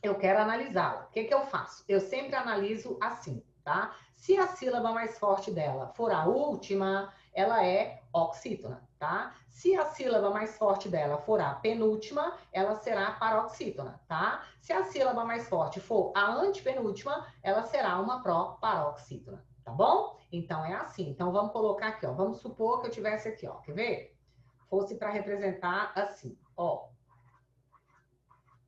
eu quero analisá-la. O que que eu faço? Eu sempre analiso assim, tá? Se a sílaba mais forte dela for a última, ela é oxítona, tá? Se a sílaba mais forte dela for a penúltima, ela será paroxítona, tá? Se a sílaba mais forte for a antepenúltima, ela será uma proparoxítona, tá bom? Então é assim. Então vamos colocar aqui, ó. Vamos supor que eu tivesse aqui, ó. Quer ver? Fosse para representar assim, ó.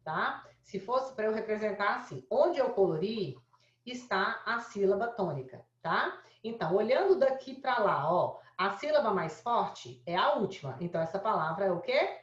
Tá? Se fosse para eu representar assim, onde eu colori está a sílaba tônica, tá? Então, olhando daqui para lá, ó, a sílaba mais forte é a última. Então, essa palavra é o quê?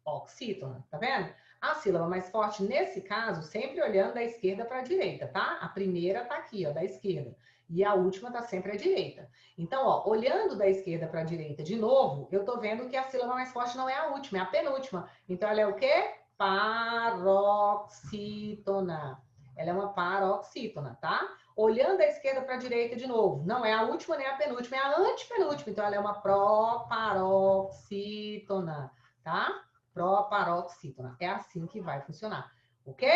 Oxítona, tá vendo? A sílaba mais forte, nesse caso, sempre olhando da esquerda para a direita, tá? A primeira tá aqui, ó, da esquerda. E a última tá sempre à direita. Então, ó, olhando da esquerda para a direita de novo, eu tô vendo que a sílaba mais forte não é a última, é a penúltima. Então, ela é o quê? Paroxítona. Ela é uma paroxítona, tá? Olhando da esquerda para a direita de novo. Não é a última nem a penúltima, é a antepenúltima. Então, ela é uma proparoxítona, tá? Proparoxítona. É assim que vai funcionar, ok?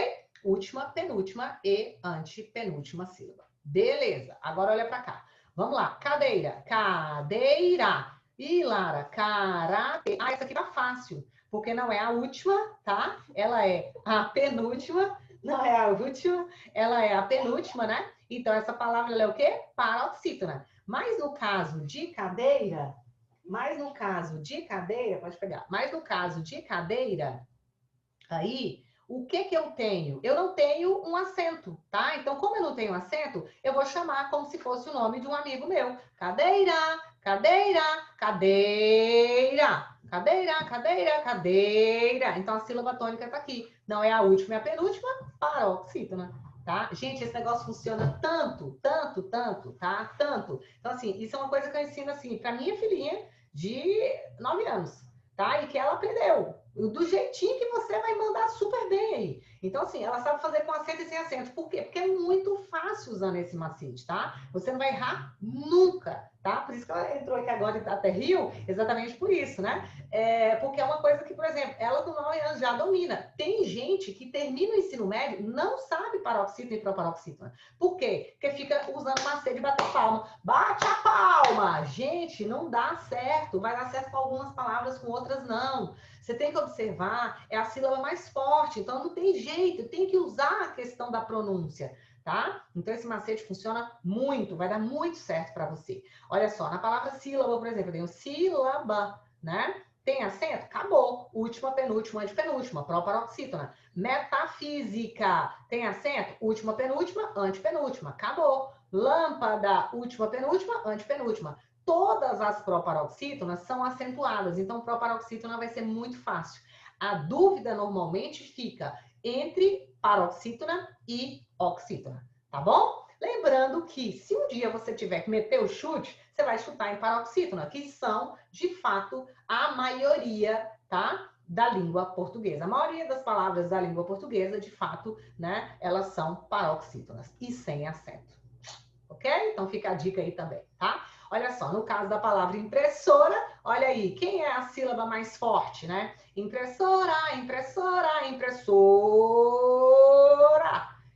Última, penúltima e antepenúltima sílaba. Beleza. Agora olha para cá. Vamos lá. Cadeira. Cadeira. E Lara, karate. Ah, essa aqui tá fácil porque não é a última, tá? Ela é a penúltima, não é a última, ela é a penúltima, né? Então, essa palavra ela é o quê? Paroxítona. Mas no caso de cadeira, pode pegar, mas no caso de cadeira, aí, o que que eu tenho? Eu não tenho um acento, tá? Então, como eu não tenho acento, eu vou chamar como se fosse o nome de um amigo meu. Cadeira, cadeira, cadeira. Cadeira, cadeira, cadeira. Então, a sílaba tônica tá aqui. Não é a última, é a penúltima, paroxítona, tá? Gente, esse negócio funciona tanto, tanto, tanto, tá? Tanto. Então, assim, isso é uma coisa que eu ensino, assim, pra minha filhinha de 9 anos, tá? E que ela aprendeu do jeitinho que você vai mandar super bem aí. Então, assim, ela sabe fazer com acento e sem acento. Por quê? Porque é muito fácil usando esse macete, tá? Você não vai errar nunca, tá? Por isso que ela entrou aqui agora e até riu, exatamente por isso, né? Porque é uma coisa que, por exemplo, ela com 9 anos já domina. Tem gente que termina o ensino médio, não sabe paroxítona e proparoxítona. Por quê? Porque fica usando macete de bater palma. Bate a palma! Gente, não dá certo. Vai dar certo com algumas palavras, com outras não. Você tem que observar, é a sílaba mais forte, então não tem jeito, tem que usar a questão da pronúncia, tá? Então esse macete funciona muito, vai dar muito certo para você. Olha só, na palavra sílaba, por exemplo, eu tenho sílaba, né? Tem acento? Acabou. Última, penúltima, antepenúltima, proparoxítona. Metafísica. Tem acento? Última, penúltima, antepenúltima. Acabou. Lâmpada. Última, penúltima, antepenúltima. Todas as proparoxítonas são acentuadas, então proparoxítona vai ser muito fácil. A dúvida normalmente fica entre paroxítona e oxítona, tá bom? Lembrando que se um dia você tiver que meter o chute, você vai chutar em paroxítona, que são, de fato, a maioria, tá? Da língua portuguesa. A maioria das palavras da língua portuguesa, de fato, né? Elas são paroxítonas e sem acento. Ok? Então fica a dica aí também, tá? Olha só, no caso da palavra impressora, olha aí, quem é a sílaba mais forte, né? Impressora, impressora, impressora.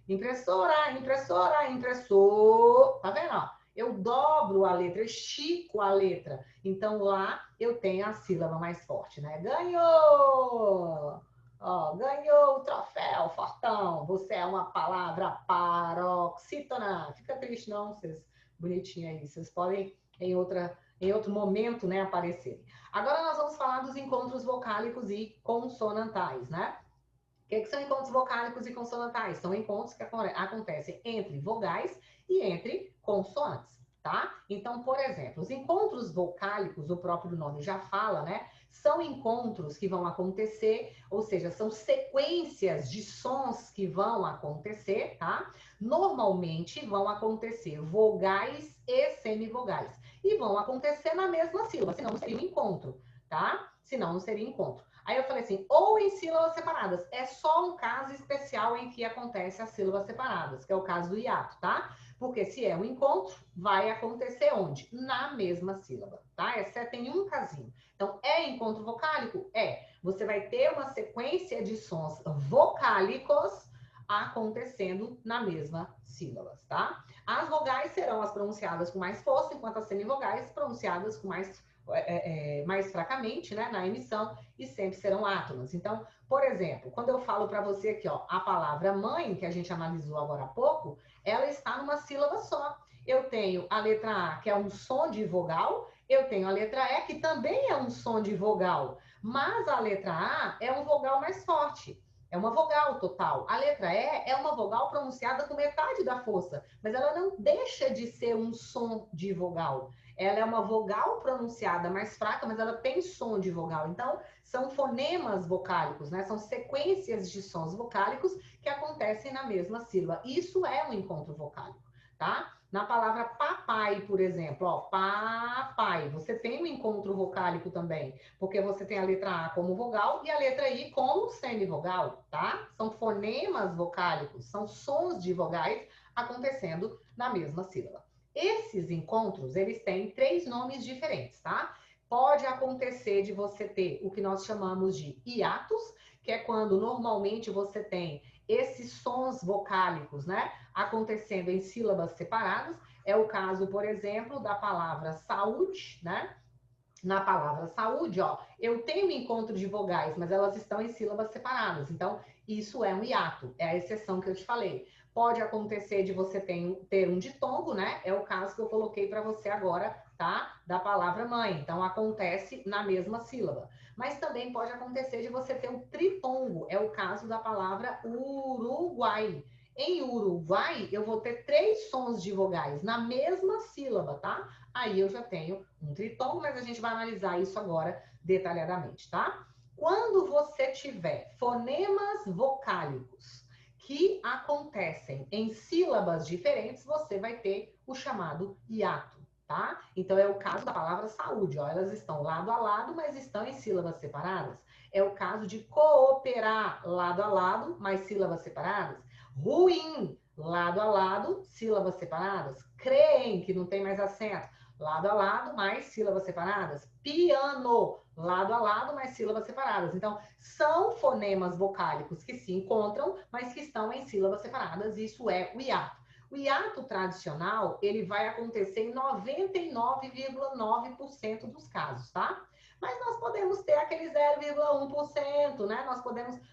Impressora, impressora, impressor. Tá vendo? Ó? Eu dobro a letra, estico a letra. Então lá eu tenho a sílaba mais forte, né? Ganhou! Ó, ganhou o troféu, Fortão. Você é uma palavra paroxítona. Fica triste não, vocês bonitinho aí. Vocês podem em outro momento, né, aparecerem. Agora nós vamos falar dos encontros vocálicos e consonantais, né? O que são encontros vocálicos e consonantais? São encontros que acontecem entre vogais e entre consoantes, tá? Então, por exemplo, os encontros vocálicos, o próprio nome já fala, né? São encontros que vão acontecer, ou seja, são sequências de sons que vão acontecer, tá? Normalmente vão acontecer vogais e semivogais. E vão acontecer na mesma sílaba, senão não seria um encontro, tá? Senão não seria encontro. Aí eu falei assim, ou em sílabas separadas. É só um caso especial em que acontece as sílabas separadas, que é o caso do hiato, tá? Porque se é um encontro, vai acontecer onde? Na mesma sílaba, tá? Exceto em um casinho. Então, é encontro vocálico? É. Você vai ter uma sequência de sons vocálicos acontecendo na mesma sílaba, tá? As vogais serão as pronunciadas com mais força, enquanto as semivogais pronunciadas com mais fracamente, né, na emissão, e sempre serão átonas. Então, por exemplo, quando eu falo para você aqui, ó, a palavra mãe, que a gente analisou agora há pouco, ela está numa sílaba só. Eu tenho a letra A, que é um som de vogal, eu tenho a letra E, que também é um som de vogal, mas a letra A é um vogal mais forte. É uma vogal total. A letra E é uma vogal pronunciada com metade da força, mas ela não deixa de ser um som de vogal. Ela é uma vogal pronunciada mais fraca, mas ela tem som de vogal. Então, são fonemas vocálicos, né? São sequências de sons vocálicos que acontecem na mesma sílaba. Isso é um encontro vocálico, tá? Na palavra papai, por exemplo, ó, papai, você tem um encontro vocálico também, porque você tem a letra A como vogal e a letra I como semivogal, tá? São fonemas vocálicos, são sons de vogais acontecendo na mesma sílaba. Esses encontros, eles têm 3 nomes diferentes, tá? Pode acontecer de você ter o que nós chamamos de hiatos, que é quando normalmente você tem esses sons vocálicos, né, acontecendo em sílabas separadas. É o caso, por exemplo, da palavra saúde, né? Na palavra saúde, ó, eu tenho um encontro de vogais, mas elas estão em sílabas separadas. Então, Isso é um hiato, é a exceção que eu te falei. Pode acontecer de você ter um ditongo, né? É o caso que eu coloquei para você agora, tá? Da palavra mãe. Então, acontece na mesma sílaba. Mas também pode acontecer de você ter um tritongo. É o caso da palavra Uruguai. Em Uruguai, eu vou ter 3 sons de vogais na mesma sílaba, tá? Aí eu já tenho um tritongo, mas a gente vai analisar isso agora detalhadamente, tá? Quando você tiver fonemas vocálicos que acontecem em sílabas diferentes, você vai ter o chamado hiato, tá? Então, é o caso da palavra saúde, ó. Elas estão lado a lado, mas estão em sílabas separadas. É o caso de cooperar lado a lado, mas sílabas separadas. Ruim, lado a lado, sílabas separadas. Creem, que não tem mais acento, lado a lado, mais sílabas separadas. Piano, lado a lado, mas sílabas separadas. Então, são fonemas vocálicos que se encontram, mas que estão em sílabas separadas. Isso é o hiato. O hiato tradicional, ele vai acontecer em 99,9% dos casos, tá? Mas nós podemos ter aquele 0,1%, né?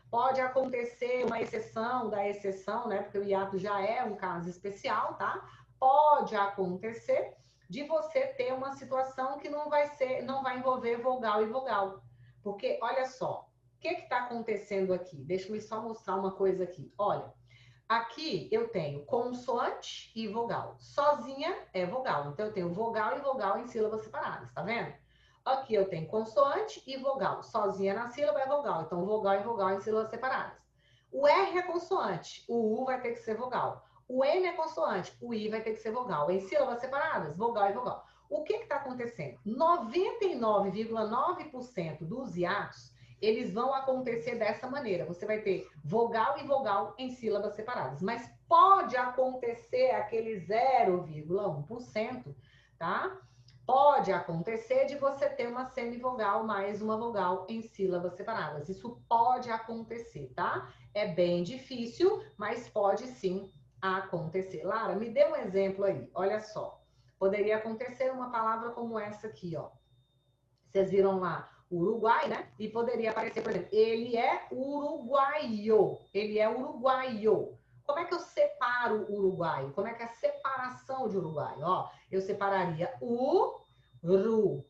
Pode acontecer uma exceção da exceção, né? Porque o hiato já é um caso especial, tá? Pode acontecer de você ter uma situação que não vai envolver vogal e vogal. Porque, olha só, o que está acontecendo aqui? Deixa eu só mostrar uma coisa aqui. Olha, aqui eu tenho consoante e vogal. Sozinha é vogal. Então, eu tenho vogal e vogal em sílabas separadas, tá vendo? Aqui eu tenho consoante e vogal. Sozinha na sílaba é vogal. Então, vogal e vogal em sílabas separadas. O R é consoante. O U vai ter que ser vogal. O N é consoante. O I vai ter que ser vogal. Em sílabas separadas, vogal e vogal. O que está acontecendo? 99,9% dos hiatos, eles vão acontecer dessa maneira. Você vai ter vogal e vogal em sílabas separadas. Mas pode acontecer aquele 0,1%, tá? Pode acontecer de você ter uma semivogal mais uma vogal em sílabas separadas. Isso pode acontecer, tá? É bem difícil, mas pode sim acontecer. Lara, me dê um exemplo aí. Olha só. Poderia acontecer uma palavra como essa aqui, ó. Vocês viram lá Uruguai, né? E poderia aparecer, por exemplo, ele é uruguaio. Ele é uruguaio. Como é que eu separo o uruguaio? Como é que é a separação de uruguaio? Ó, eu separaria uruguaio,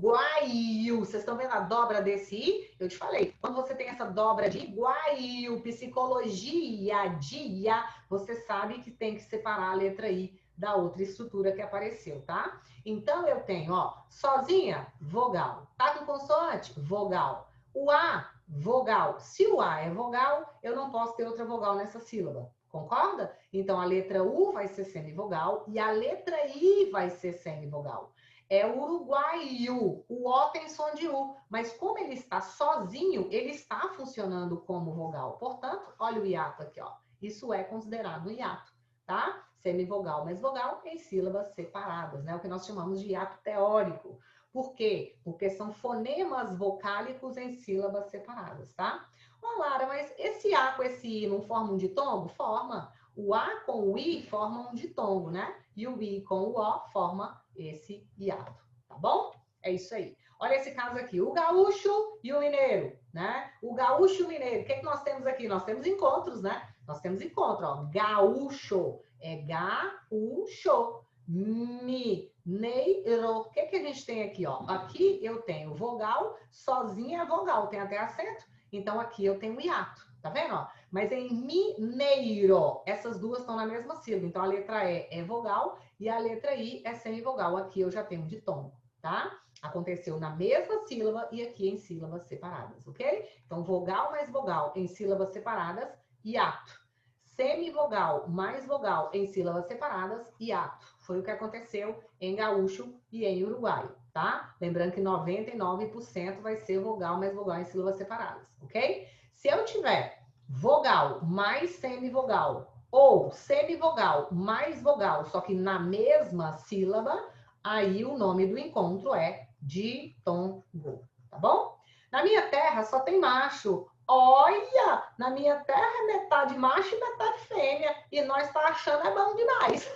guaio. Vocês estão vendo a dobra desse i? Eu te falei. Quando você tem essa dobra de guaio, psicologia, dia, você sabe que tem que separar a letra i da outra estrutura que apareceu, tá? Então, eu tenho, ó, sozinha, vogal. Tá com consoante? Vogal. O A, vogal. Se o A é vogal, eu não posso ter outra vogal nessa sílaba. Concorda? Então, a letra U vai ser semivogal e a letra I vai ser semivogal. É uruguaio. O O tem som de U. Mas como ele está sozinho, ele está funcionando como vogal. Portanto, olha o hiato aqui, ó. Isso é considerado um hiato, tá? Semivogal mais vogal em sílabas separadas, né? O que nós chamamos de hiato teórico. Por quê? Porque são fonemas vocálicos em sílabas separadas, tá? Ô, Lara, mas esse A com esse I não forma um ditongo? Forma. O A com o I forma um ditongo, né? E o I com o O forma esse hiato, tá bom? É isso aí. Olha esse caso aqui, o gaúcho e o mineiro, né? O gaúcho e o mineiro, o que nós temos aqui? Nós temos encontros, né? Nós temos encontro, ó, gaúcho. É gaúcho. Mineiro. O que a gente tem aqui, ó? Aqui eu tenho vogal, sozinha é vogal, tem até acento. Então, aqui eu tenho hiato, tá vendo, ó? Mas em mineiro, essas duas estão na mesma sílaba. Então, a letra E é vogal e a letra I é semivogal. Aqui eu já tenho ditongo, tá? Aconteceu na mesma sílaba e aqui em sílabas separadas, ok? Então, vogal mais vogal em sílabas separadas, hiato. Semivogal mais vogal em sílabas separadas, hiato. Foi o que aconteceu em gaúcho e em uruguaio, tá? Lembrando que 99% vai ser vogal mais vogal em sílabas separadas, ok? Se eu tiver vogal mais semivogal ou semivogal mais vogal, só que na mesma sílaba, aí o nome do encontro é ditongo, tá bom? Na minha terra só tem macho. Olha, na minha terra é metade macho e metade fêmea. E nós tá achando é bom demais.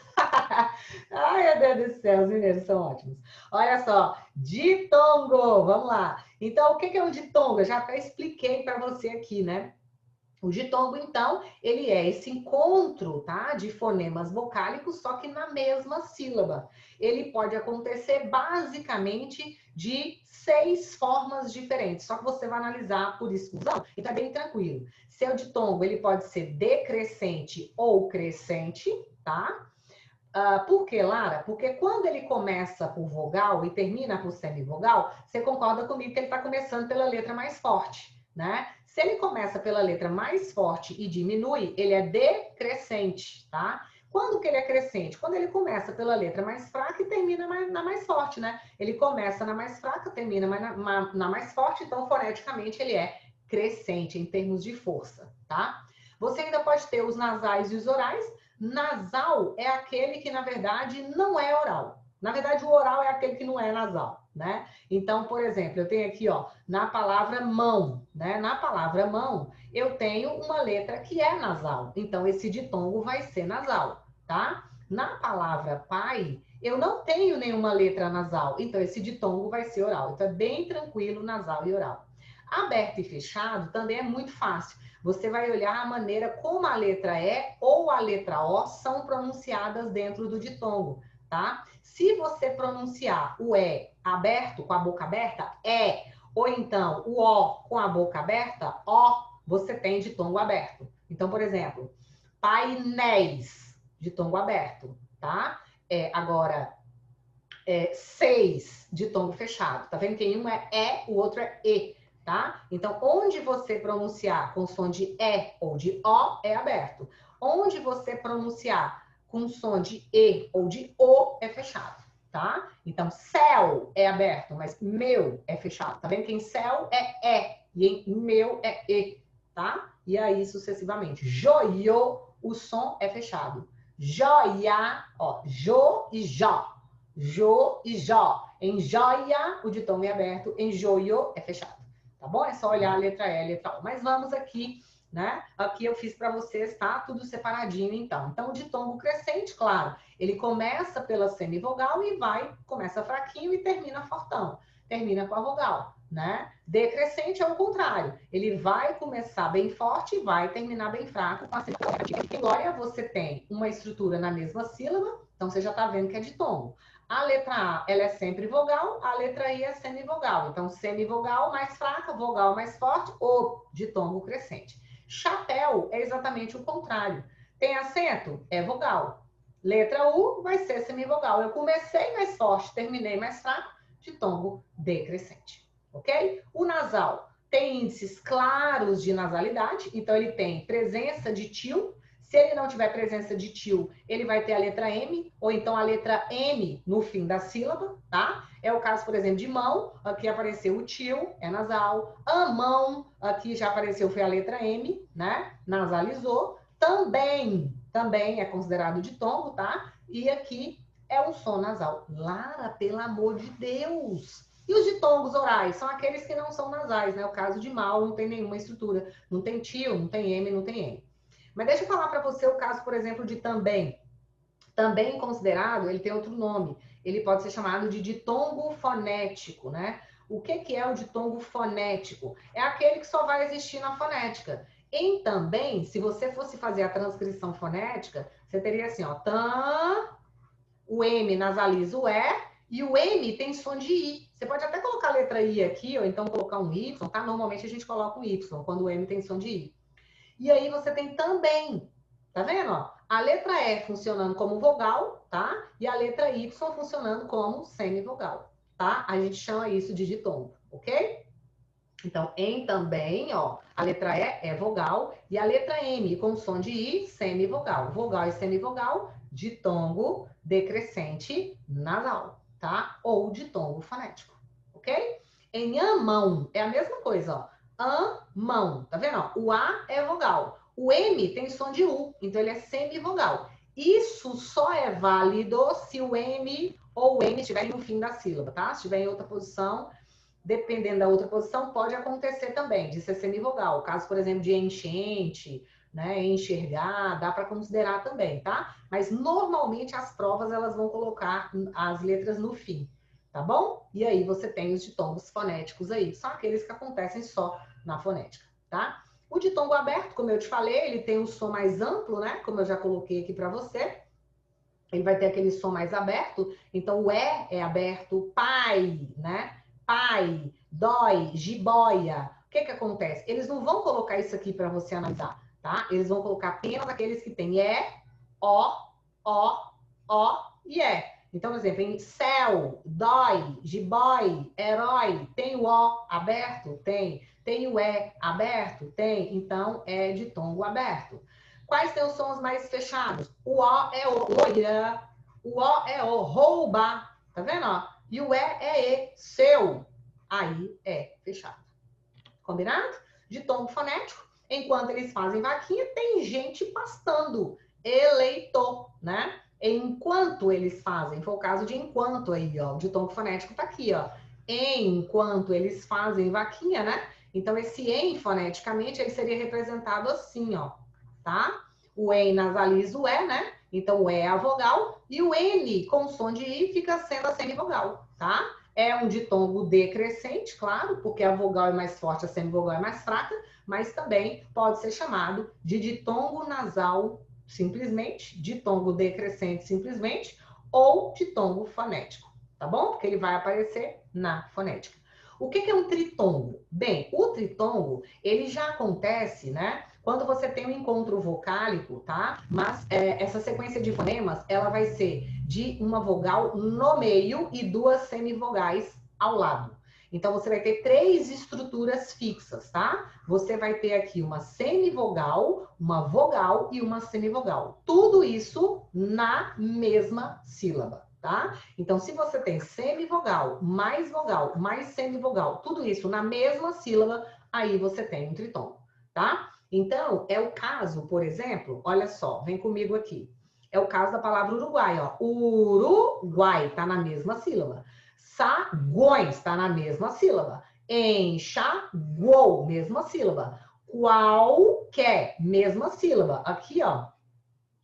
Ai, meu Deus do céu, os mineiros são ótimos. Olha só, ditongo, vamos lá. Então, o que é um ditongo? Eu já até expliquei para você aqui, né? O ditongo, então, ele é esse encontro, tá? De fonemas vocálicos, só que na mesma sílaba. Ele pode acontecer basicamente de 6 formas diferentes, só que você vai analisar por exclusão, então é bem tranquilo. Seu ditongo, ele pode ser decrescente ou crescente, tá? Por que, Lara? Porque quando ele começa por vogal e termina por semivogal, você concorda comigo que ele está começando pela letra mais forte, né? Se ele começa pela letra mais forte e diminui, ele é decrescente, tá? Quando que ele é crescente? Quando ele começa pela letra mais fraca e termina na mais forte, né? Ele começa na mais fraca, termina na mais forte, então foneticamente ele é crescente em termos de força, tá? Você ainda pode ter os nasais e os orais. Nasal é aquele que, na verdade, não é oral. Na verdade, o oral é aquele que não é nasal, né? Então, por exemplo, eu tenho aqui, ó, na palavra mão, né? Na palavra mão, eu tenho uma letra que é nasal. Então, esse ditongo vai ser nasal, tá? Na palavra pai, eu não tenho nenhuma letra nasal. Então, esse ditongo vai ser oral. Então, é bem tranquilo, nasal e oral. Aberto e fechado também é muito fácil. Você vai olhar a maneira como a letra E ou a letra O são pronunciadas dentro do ditongo, tá? Se você pronunciar o E aberto, com a boca aberta, é, ou então o O com a boca aberta, O, você tem ditongo aberto. Então, por exemplo, painéis, ditongo aberto, tá? Agora, 6, ditongo fechado. Tá vendo que um é E, o outro é E. Tá? Então, onde você pronunciar com som de E ou de O, é aberto. Onde você pronunciar com som de E ou de O, é fechado, tá? Então, céu é aberto, mas meu é fechado. Tá vendo que em céu é E e em meu é E, tá? E aí, sucessivamente. Joio, o som é fechado. Joia, ó, jo e jó. Jo e jó. Em joia, o ditongo é aberto. Em joio, é fechado. Tá bom? É só olhar a letra E, a letra O. Mas vamos aqui, né? Aqui eu fiz para vocês, tá? Tudo separadinho, então. Então, o ditongo crescente, claro, ele começa pela semivogal e começa fraquinho e termina fortão. Termina com a vogal, né? Decrescente é o contrário. Ele vai começar bem forte e vai terminar bem fraco com a semivogal. Agora você tem uma estrutura na mesma sílaba, então você já tá vendo que é ditongo. A letra A, ela é sempre vogal, a letra I é semivogal. Então, semivogal mais fraca, vogal mais forte, ou ditongo crescente. Chapéu é exatamente o contrário. Tem acento? É vogal. Letra U vai ser semivogal. Eu comecei mais forte, terminei mais fraco, ditongo decrescente. Ok? O nasal tem índices claros de nasalidade, então ele tem presença de til. Se ele não tiver presença de til, ele vai ter a letra M, ou então a letra N no fim da sílaba, tá? É o caso, por exemplo, de mão, aqui apareceu o til, é nasal. A mão, aqui já apareceu, foi a letra M, né? Nasalizou. Também é considerado ditongo, tá? E aqui é um som nasal. Lara, pelo amor de Deus! E os ditongos orais são aqueles que não são nasais, né? O caso de mal não tem nenhuma estrutura. Não tem til, não tem M, não tem N. Mas deixa eu falar para você o caso, por exemplo, de também. Também considerado, ele tem outro nome. Ele pode ser chamado de ditongo fonético, né? O que é o ditongo fonético? É aquele que só vai existir na fonética. Em também, se você fosse fazer a transcrição fonética, você teria assim, ó, tan, o M nasaliza o E o M tem som de I. Você pode até colocar a letra I aqui, ou então colocar um Y, tá? Normalmente a gente coloca o Y, quando o M tem som de I. E aí você tem também, tá vendo? Ó? A letra E funcionando como vogal, tá? E a letra Y funcionando como semivogal, tá? A gente chama isso de ditongo, ok? Então, em também, ó, a letra E é vogal e a letra M com som de I, semivogal. Vogal e semivogal, ditongo decrescente nasal, tá? Ou ditongo fonético, ok? Em amão é a mesma coisa, ó. Amão, tá vendo? Ó? O A é vogal. O M tem som de U, então ele é semivogal. Isso só é válido se o M ou o N estiver no fim da sílaba, tá? Se estiver em outra posição, dependendo da outra posição, pode acontecer também de ser semivogal. O caso, por exemplo, de enchente, né? Enxergar, dá para considerar também, tá? Mas normalmente as provas elas vão colocar as letras no fim, tá bom? E aí você tem os ditongos fonéticos aí, são aqueles que acontecem só na fonética, tá? O ditongo aberto, como eu te falei, ele tem um som mais amplo, né? Como eu já coloquei aqui para você. Ele vai ter aquele som mais aberto, então o é aberto, pai, né? Pai, dói, jiboia. O que que acontece? Eles não vão colocar isso aqui para você analisar, tá? Eles vão colocar apenas aqueles que tem ó, ó e é. Então, por exemplo, em céu, dói, jiboia, herói, tem o ó aberto? Tem. Tem o é aberto? Tem. Então, é ditongo aberto. Quais são os sons mais fechados? O ó é o olha, o ó é o rouba, tá vendo? Ó? E o é e, seu. Aí é fechado. Combinado? Ditongo fonético. Enquanto eles fazem vaquinha, tem gente pastando. Eleitor, né? Enquanto eles fazem, foi o caso de enquanto aí, ó. O ditongo fonético tá aqui, ó. Enquanto eles fazem vaquinha, né? Então, esse em, foneticamente, ele seria representado assim, ó. Tá? O em nasaliza o é, né? Então, o é a vogal. E o N, com som de I, fica sendo a semivogal, tá? É um ditongo decrescente, claro, porque a vogal é mais forte, a semivogal é mais fraca, mas também pode ser chamado de ditongo nasal simplesmente, ditongo decrescente simplesmente, ou ditongo fonético, tá bom? Porque ele vai aparecer na fonética. O que é um tritongo? Bem, o tritongo, ele já acontece, né? Quando você tem um encontro vocálico, tá? Mas essa sequência de fonemas, ela vai ser de uma vogal no meio e duas semivogais ao lado. Então, você vai ter três estruturas fixas, tá? Você vai ter aqui uma semivogal, uma vogal e uma semivogal. Tudo isso na mesma sílaba, tá? Então, se você tem semivogal, mais semivogal, tudo isso na mesma sílaba, aí você tem um tritongo, tá? Então, é o caso, por exemplo, olha só, vem comigo aqui. É o caso da palavra Uruguai, ó. Uruguai tá na mesma sílaba. Sagões tá na mesma sílaba. Enxaguou, mesma sílaba. Qualquer, mesma sílaba. Aqui, ó,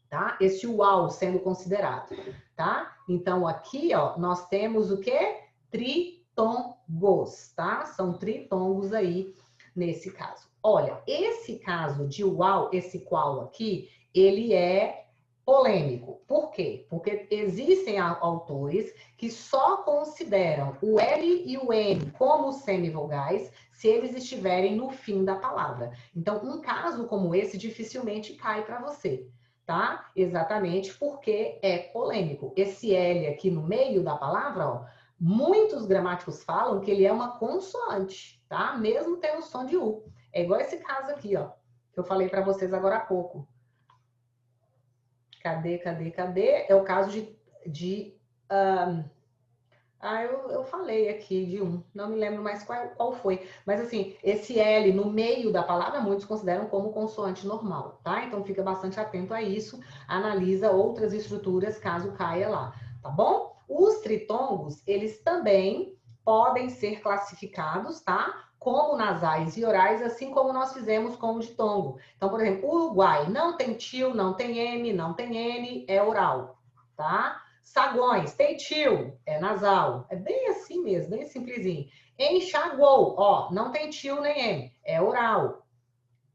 tá? Esse uau sendo considerado, tá? Então, aqui, ó, nós temos o quê? Tritongos, tá? São tritongos aí nesse caso. Olha, esse caso de uau, esse qual aqui, ele é polêmico. Por quê? Porque existem autores que só consideram o L e o N como semivogais se eles estiverem no fim da palavra. Então, um caso como esse dificilmente cai para você, tá? Exatamente porque é polêmico. Esse L aqui no meio da palavra, ó, muitos gramáticos falam que ele é uma consoante, tá? Mesmo tendo o som de U. É igual esse caso aqui, ó, que eu falei para vocês agora há pouco. Cadê? É o caso eu falei aqui de um, não me lembro mais qual foi. Mas assim, esse L no meio da palavra, muitos consideram como consoante normal, tá? Então fica bastante atento a isso, analisa outras estruturas caso caia lá, tá bom? Os tritongos, eles também podem ser classificados, tá? Como nasais e orais, assim como nós fizemos com o ditongo. Então, por exemplo, Uruguai não tem tio, não tem M, não tem N, é oral, tá? Sagões, tem tio, é nasal. É bem assim mesmo, bem simplesinho. Enxaguou, ó, não tem tio nem M, é oral,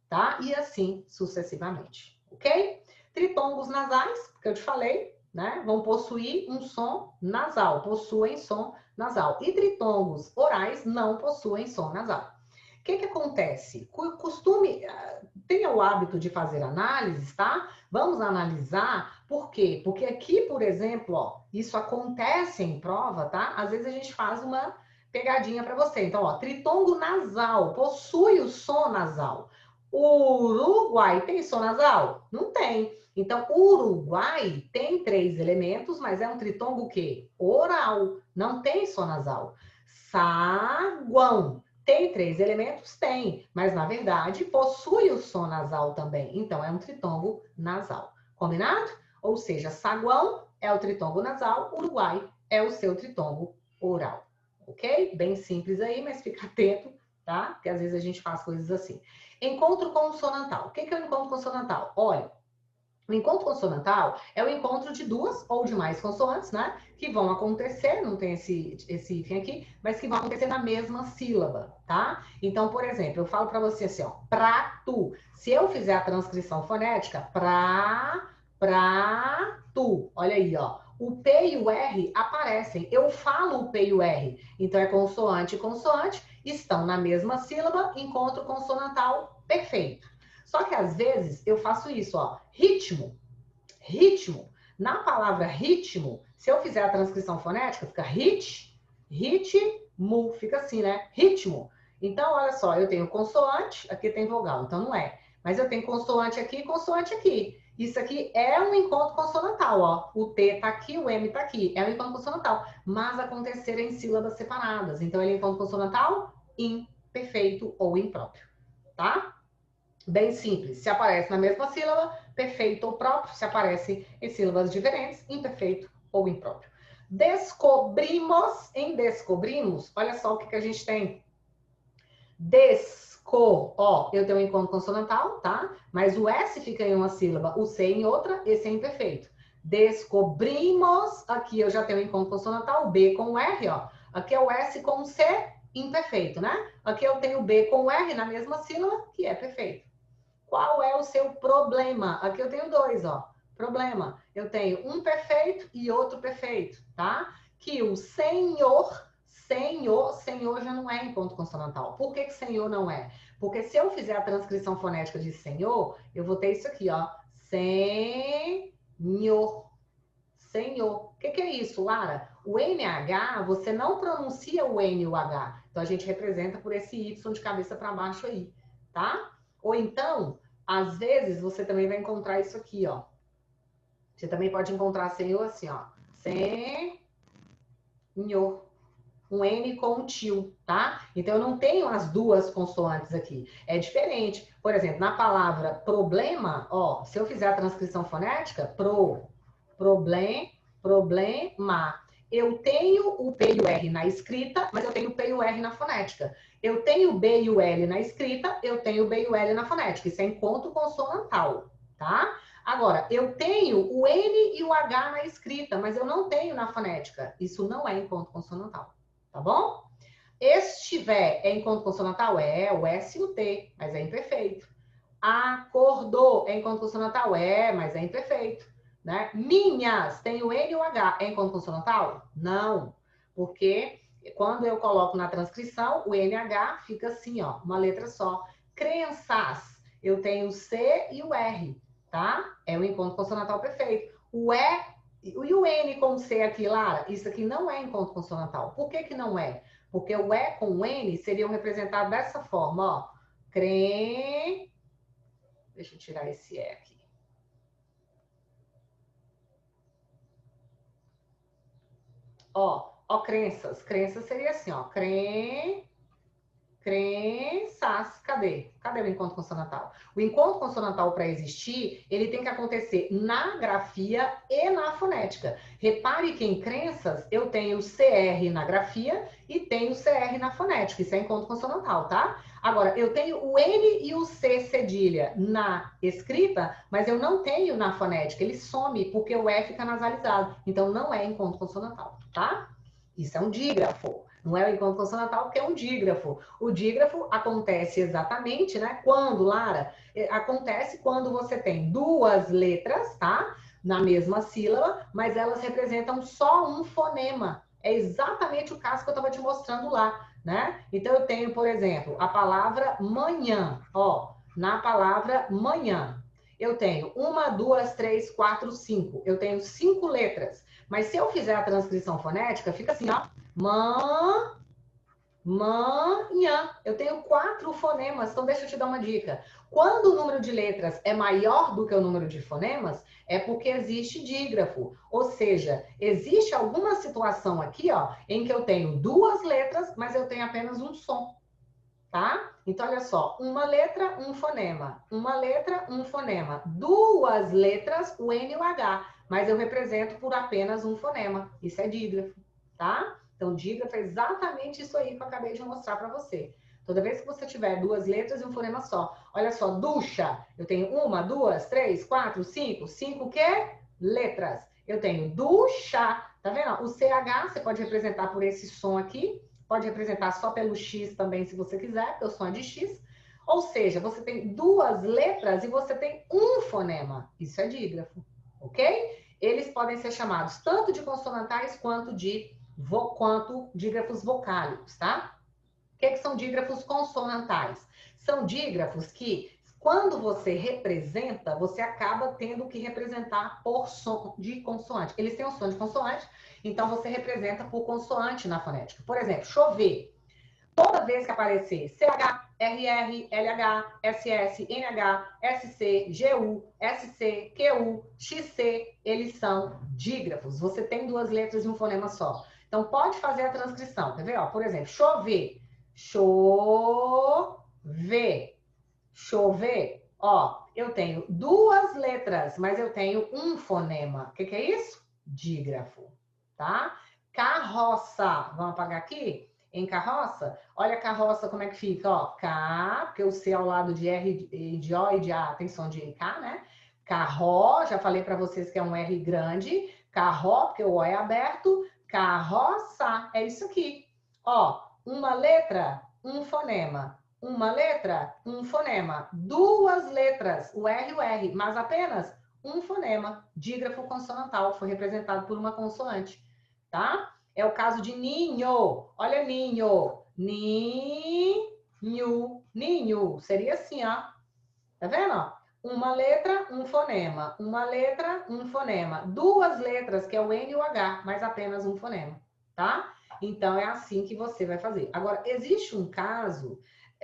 tá? E assim sucessivamente, ok? Tritongos nasais, que eu te falei, né? Vão possuir um som nasal, possuem som nasal. E tritongos orais não possuem som nasal. O que acontece? Tenha o hábito de fazer análises, tá? Vamos analisar, por quê? Porque aqui, por exemplo, ó, isso acontece em prova, tá? Às vezes a gente faz uma pegadinha para você. Então, ó, tritongo nasal, possui o som nasal. Uruguai tem som nasal? Não tem. Então, Uruguai tem 3 elementos, mas é um tritongo o quê? Oral, não tem som nasal. Saguão tem 3 elementos? Tem, mas na verdade possui o som nasal também. Então, é um tritongo nasal. Combinado? Ou seja, saguão é o tritongo nasal, Uruguai é o seu tritongo oral. Ok? Bem simples aí, mas fica atento, tá? Porque às vezes a gente faz coisas assim. Encontro consonantal. O que é o encontro consonantal? Olha, o encontro consonantal é o encontro de duas ou de mais consoantes, né? Que vão acontecer, não tem esse hífen aqui, mas que vão acontecer na mesma sílaba, tá? Então, por exemplo, eu falo para você assim, ó, prato. Se eu fizer a transcrição fonética, prato. Olha aí, ó. O P e o R aparecem. Eu falo o P e o R. Então, é consoante e consoante, estão na mesma sílaba, encontro consonantal perfeito. Só que às vezes eu faço isso, ó, ritmo, ritmo. Na palavra ritmo, se eu fizer a transcrição fonética, fica ritmo, fica assim, né? Ritmo. Então, olha só, eu tenho consoante, aqui tem vogal, então não é. Mas eu tenho consoante aqui e consoante aqui. Isso aqui é um encontro consonantal, ó. O T tá aqui, o M tá aqui. É um encontro consonantal, mas acontecer em sílabas separadas. Então, ele é encontro consonantal imperfeito ou impróprio, tá? Bem simples. Se aparece na mesma sílaba, perfeito ou próprio. Se aparece em sílabas diferentes, imperfeito ou impróprio. Descobrimos, em descobrimos, olha só o que a gente tem. Ó, eu tenho um encontro consonantal, tá? Mas o S fica em uma sílaba, o C em outra, esse é imperfeito. Descobrimos, aqui eu já tenho um encontro consonantal, o B com o R, ó. Aqui é o S com o C, imperfeito, né? Aqui eu tenho o B com o R na mesma sílaba, que é perfeito. Qual é o seu problema? Aqui eu tenho dois, ó. Problema. Eu tenho um perfeito e outro perfeito, tá? Que o senhor já não é encontro consonantal. Por que senhor não é? Porque se eu fizer a transcrição fonética de senhor, eu vou ter isso aqui, ó. Senhor. Senhor. O que é isso, Lara? O NH, você não pronuncia o N e o H. Então, a gente representa por esse Y de cabeça para baixo aí, tá? Ou então, às vezes, você também vai encontrar isso aqui, ó. Você também pode encontrar senhor assim, ó. Senhor. Um N com um tio, tá? Então, eu não tenho as duas consoantes aqui. É diferente. Por exemplo, na palavra problema, ó, se eu fizer a transcrição fonética, problema. Eu tenho o P e o R na escrita, mas eu tenho o P e o R na fonética. Eu tenho o B e o L na escrita, eu tenho o B e o L na fonética. Isso é encontro consonantal, tá? Agora, eu tenho o N e o H na escrita, mas eu não tenho na fonética. Isso não é encontro consonantal, tá bom? Estiver é encontro consonantal? É, o S e o T, mas é imperfeito. Acordou é encontro consonantal? É, mas é imperfeito. Né? Minhas, tem o N e o H, é encontro consonantal? Não, porque quando eu coloco na transcrição, o NH fica assim, ó, uma letra só. Crenças, eu tenho o C e o R, tá? É o encontro consonantal perfeito. O E e o N com o C aqui, Lara, isso aqui não é encontro consonantal. Por que que não é? Porque o E com o N seriam representados dessa forma, ó. Deixa eu tirar esse E aqui. Ó, crenças. Crenças seria assim, ó. Crenças. Cadê? Cadê o encontro consonantal? O encontro consonantal, para existir, ele tem que acontecer na grafia e na fonética. Repare que em crenças eu tenho o CR na grafia e tenho o CR na fonética. Isso é encontro consonantal, tá? Agora, eu tenho o N e o C cedilha na escrita, mas eu não tenho na fonética. Ele some porque o E fica nasalizado. Então, não é encontro consonantal, tá? Isso é um dígrafo. Não é o encontro consonantal, porque é um dígrafo. O dígrafo acontece exatamente, né? Quando, Lara? Acontece quando você tem duas letras, tá? Na mesma sílaba, mas elas representam só um fonema. É exatamente o caso que eu estava te mostrando lá, né? Então, eu tenho, por exemplo, a palavra manhã. Ó, na palavra manhã, eu tenho 1, 2, 3, 4, 5. Eu tenho 5 letras. Mas se eu fizer a transcrição fonética, fica assim, ó. Manhã. Eu tenho 4 fonemas, então deixa eu te dar uma dica. Quando o número de letras é maior do que o número de fonemas, é porque existe dígrafo. Ou seja, existe alguma situação aqui, ó, em que eu tenho 2 letras, mas eu tenho apenas um som. Tá? Então, olha só, uma letra, um fonema. Uma letra, um fonema. 2 letras, o N e o H. Mas eu represento por apenas um fonema. Isso é dígrafo, tá? Então, dígrafo é exatamente isso aí que eu acabei de mostrar para você. Toda vez que você tiver duas letras e um fonema só. Olha só, ducha. Eu tenho uma, duas, três, quatro, cinco. Cinco o quê? Letras. Eu tenho ducha. Tá vendo? O CH você pode representar por esse som aqui. Pode representar só pelo X também, se você quiser, porque o som é de X. Ou seja, você tem duas letras e você tem um fonema. Isso é dígrafo, ok? Eles podem ser chamados tanto de consonantais quanto dígrafos vocálicos, tá? O que são dígrafos consonantais? São dígrafos que, quando você representa, você acaba tendo que representar por som de consoante. Eles têm o som de consoante, então você representa por consoante na fonética. Por exemplo, chover. Toda vez que aparecer CH, RR, LH, SS, NH, SC, GU, SC, QU, XC, eles são dígrafos. Você tem duas letras e um fonema só. Então, pode fazer a transcrição. Quer ver? Ó, por exemplo, chover. Chover. Chover. Ó, eu tenho duas letras, mas eu tenho um fonema. O que é isso? Dígrafo. Tá? Carroça. Vamos apagar aqui? Em carroça, olha a carroça como é que fica, ó, K, porque o C ao lado de R, de O e de A tem som de K, né? Carro, já falei para vocês que é um R grande, carro, porque o O é aberto, carroça, é isso aqui. Ó, uma letra, um fonema. Uma letra, um fonema. Duas letras, o R e o R, mas apenas um fonema. Dígrafo consonantal, foi representado por uma consoante, tá? É o caso de ninho. Olha ninho. Ninho. Ninho. Seria assim, ó. Tá vendo? Uma letra, um fonema. Uma letra, um fonema. Duas letras, que é o N e o H, mas apenas um fonema, tá? Então, é assim que você vai fazer. Agora, existe um caso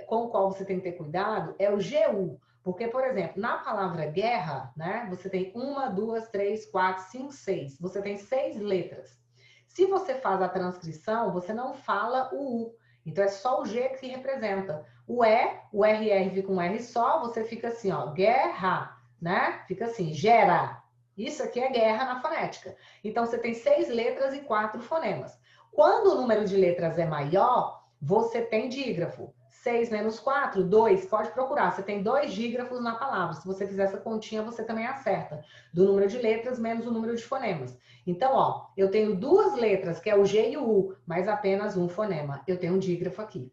com o qual você tem que ter cuidado, é o GU. Porque, por exemplo, na palavra guerra, né? Você tem uma, duas, três, quatro, cinco, seis. Você tem 6 letras. Se você faz a transcrição, você não fala o U. Então, é só o G que representa. O RR fica um R só, você fica assim, ó, guerra, né? Fica assim, gera. Isso aqui é guerra na fonética. Então, você tem 6 letras e 4 fonemas. Quando o número de letras é maior, você tem dígrafo. 6 menos 4, 2, pode procurar. Você tem 2 dígrafos na palavra. Se você fizer essa continha, você também acerta. Do número de letras menos o número de fonemas. Então, ó, eu tenho 2 letras, que é o G e o U, mas apenas um fonema. Eu tenho um dígrafo aqui.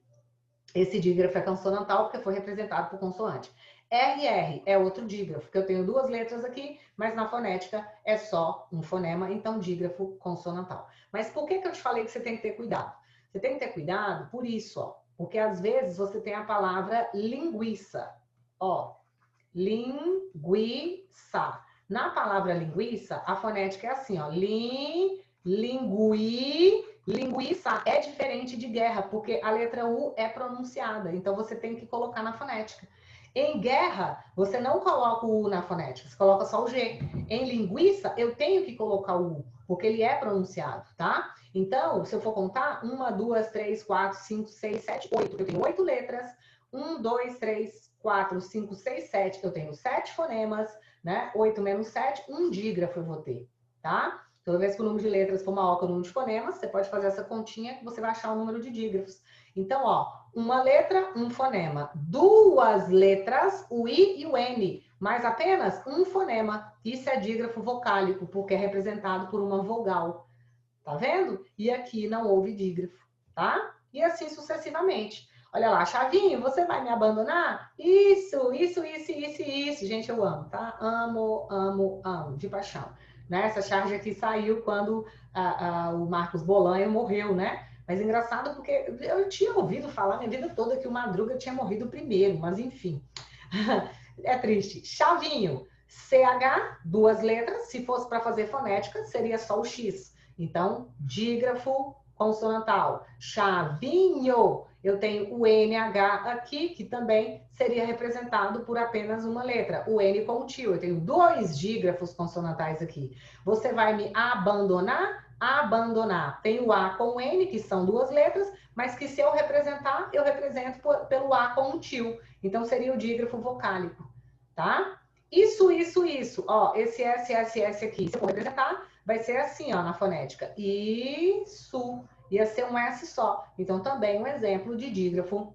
Esse dígrafo é consonantal porque foi representado por consoante. RR é outro dígrafo, que eu tenho 2 letras aqui, mas na fonética é só um fonema, então dígrafo consonantal. Mas por que eu te falei que você tem que ter cuidado? Você tem que ter cuidado por isso, ó. Porque às vezes você tem a palavra linguiça. Ó, linguiça. Na palavra linguiça, a fonética é assim, ó. Linguiça é diferente de guerra, porque a letra U é pronunciada. Então, você tem que colocar na fonética. Em guerra, você não coloca o U na fonética, você coloca só o G. Em linguiça, eu tenho que colocar o U, porque ele é pronunciado, tá? Então, se eu for contar, 1, 2, 3, 4, 5, 6, 7, 8. Eu tenho 8 letras. 1, 2, 3, 4, 5, 6, 7. Eu tenho 7 fonemas, né? 8 menos 7, um dígrafo eu vou ter, tá? Toda vez que o número de letras for maior que o número de fonemas, você pode fazer essa continha que você vai achar o número de dígrafos. Então, ó, uma letra, um fonema. 2 letras, o I e o N, mas apenas um fonema. Isso é dígrafo vocálico, porque é representado por uma vogal. Tá vendo? E aqui não houve dígrafo, tá? E assim sucessivamente. Olha lá, Chavinho, você vai me abandonar? Isso. Gente, eu amo, tá? Amo, de paixão. Né? Essa charge aqui saiu quando o Marcos Bolanho morreu, né? Mas engraçado porque eu tinha ouvido falar minha vida toda que o Madruga tinha morrido primeiro, mas enfim. É triste. Chavinho, CH, 2 letras. Se fosse para fazer fonética, seria só o X. Então, dígrafo consonantal. Chavinho. Eu tenho o NH aqui, que também seria representado por apenas uma letra. O N com o tio. Eu tenho 2 dígrafos consonantais aqui. Você vai me abandonar? Abandonar. Tem o A com o N, que são 2 letras, mas que se eu representar, eu represento pelo A com o tio. Então, seria o dígrafo vocálico, tá? Isso. Ó, esse S aqui, se eu for representar, vai ser assim, ó, na fonética. Isso. Ia ser um S só. Então, também um exemplo de dígrafo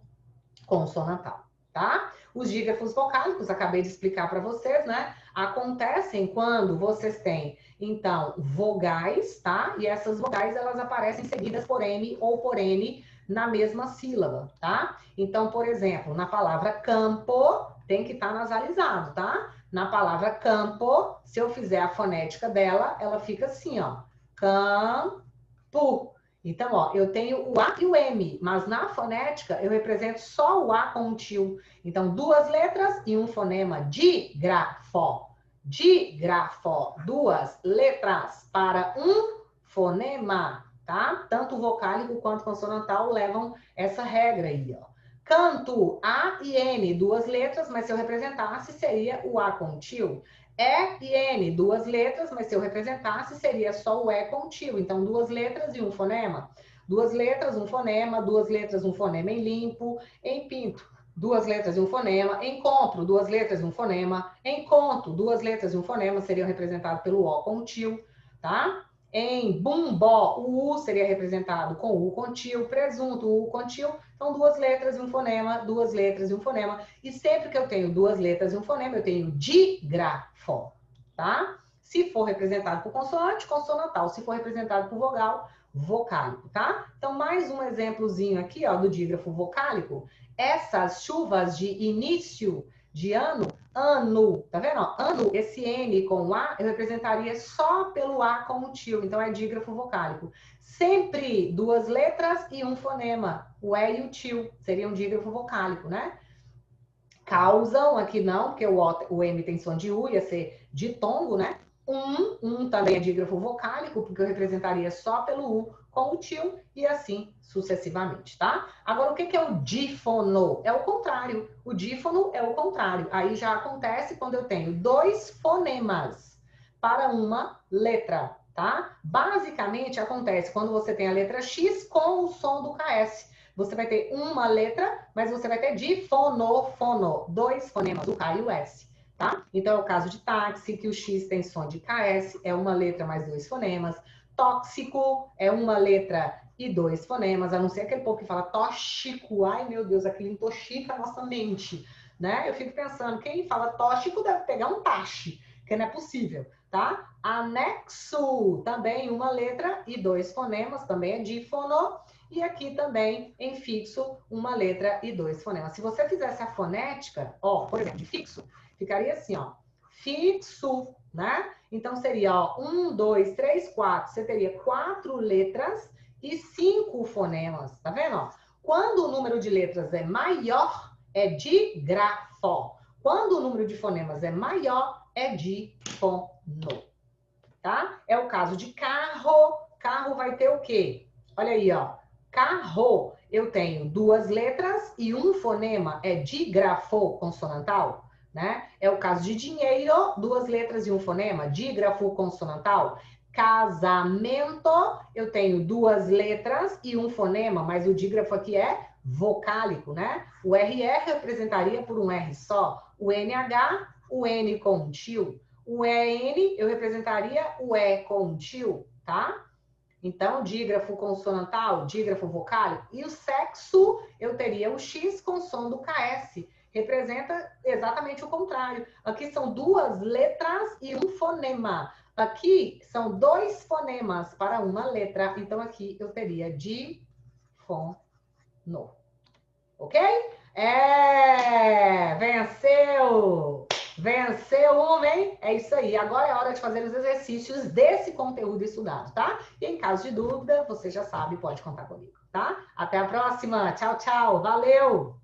consonantal, tá? Os dígrafos vocálicos, acabei de explicar para vocês, né? Acontecem quando vocês têm, então, vogais, tá? E essas vogais, elas aparecem seguidas por M ou por N na mesma sílaba, tá? Então, por exemplo, na palavra campo, tem que estar nasalizado, tá? Na palavra campo, se eu fizer a fonética dela, ela fica assim, ó. Campo. Então, ó, eu tenho o A e o M, mas na fonética eu represento só o A com o tio. Então, duas letras e um fonema. Dígrafo. Dígrafo. Duas letras para um fonema, tá? Tanto o vocálico quanto o consonantal levam essa regra aí, ó. Canto, A e N, duas letras, mas se eu representasse, seria o A com o tio. E e N, duas letras, mas se eu representasse, seria só o E com tio. Então, duas letras e um fonema. Duas letras, um fonema, duas letras, um fonema em limpo, em pinto. Duas letras e um fonema. Em compro, duas letras e um fonema. Em conto, duas letras e um fonema seriam representados pelo O com tio, tá? Em bumbó, o U seria representado com U com tio. Presunto, U com tio. Então, duas letras e um fonema, duas letras e um fonema. E sempre que eu tenho duas letras e um fonema, eu tenho dígrafo, tá? Se for representado por consoante, consonantal. Se for representado por vogal, vocálico, tá? Então, mais um exemplozinho aqui, ó, do dígrafo vocálico. Essas chuvas de início de ano, tá vendo? Ó? Ano, esse N com A, eu representaria só pelo A com o tio. Então, é dígrafo vocálico. Sempre duas letras e um fonema. O E e o tio. Seria um dígrafo vocálico, né? Causam, aqui não, porque o M tem som de U, ia ser ditongo, né? Também é dígrafo vocálico, porque eu representaria só pelo U com o tio, e assim sucessivamente, tá? Agora, o que é o dífono? É o contrário. O dífono é o contrário. Aí já acontece quando eu tenho dois fonemas para uma letra, tá? Basicamente, acontece quando você tem a letra X com o som do KS. Você vai ter uma letra, mas você vai ter difono, dois fonemas, o K e o S, tá? Então, é o caso de táxi, que o X tem som de KS, é uma letra mais dois fonemas. Tóxico é uma letra e dois fonemas, a não ser aquele povo que fala tóxico. Ai, meu Deus, aquilo intoxica a nossa mente, né? Eu fico pensando, quem fala tóxico deve pegar um tache, que não é possível, tá? Anexo, também uma letra e dois fonemas, também é dífono. E aqui também, em fixo, uma letra e dois fonemas. Se você fizesse a fonética, ó, por exemplo, de fixo, ficaria assim, ó. Fixo, né? Então, seria, ó, 1, 2, 3, 4. Você teria 4 letras e 5 fonemas, tá vendo? Ó? Quando o número de letras é maior, é dígrafo. Quando o número de fonemas é maior, é dífono, tá? É o caso de carro. Carro vai ter o quê? Olha aí, ó. Carro, eu tenho duas letras e um fonema, é dígrafo consonantal, né? É o caso de dinheiro, duas letras e um fonema, dígrafo consonantal. Casamento, eu tenho duas letras e um fonema, mas o dígrafo aqui é vocálico, né? O RR representaria por um R só. O NH, o N com um tio. O EN, eu representaria o E com um tio, tá? Então, dígrafo consonantal, dígrafo vocálico. E o sexo, eu teria o X com som do KS. Representa exatamente o contrário. Aqui são duas letras e um fonema. Aqui são dois fonemas para uma letra. Então, aqui eu teria difono. Ok? Venceu! Venceu uma, hein? É isso aí. Agora é hora de fazer os exercícios desse conteúdo estudado, tá? E em caso de dúvida, você já sabe, pode contar comigo, tá? Até a próxima. Tchau, tchau. Valeu!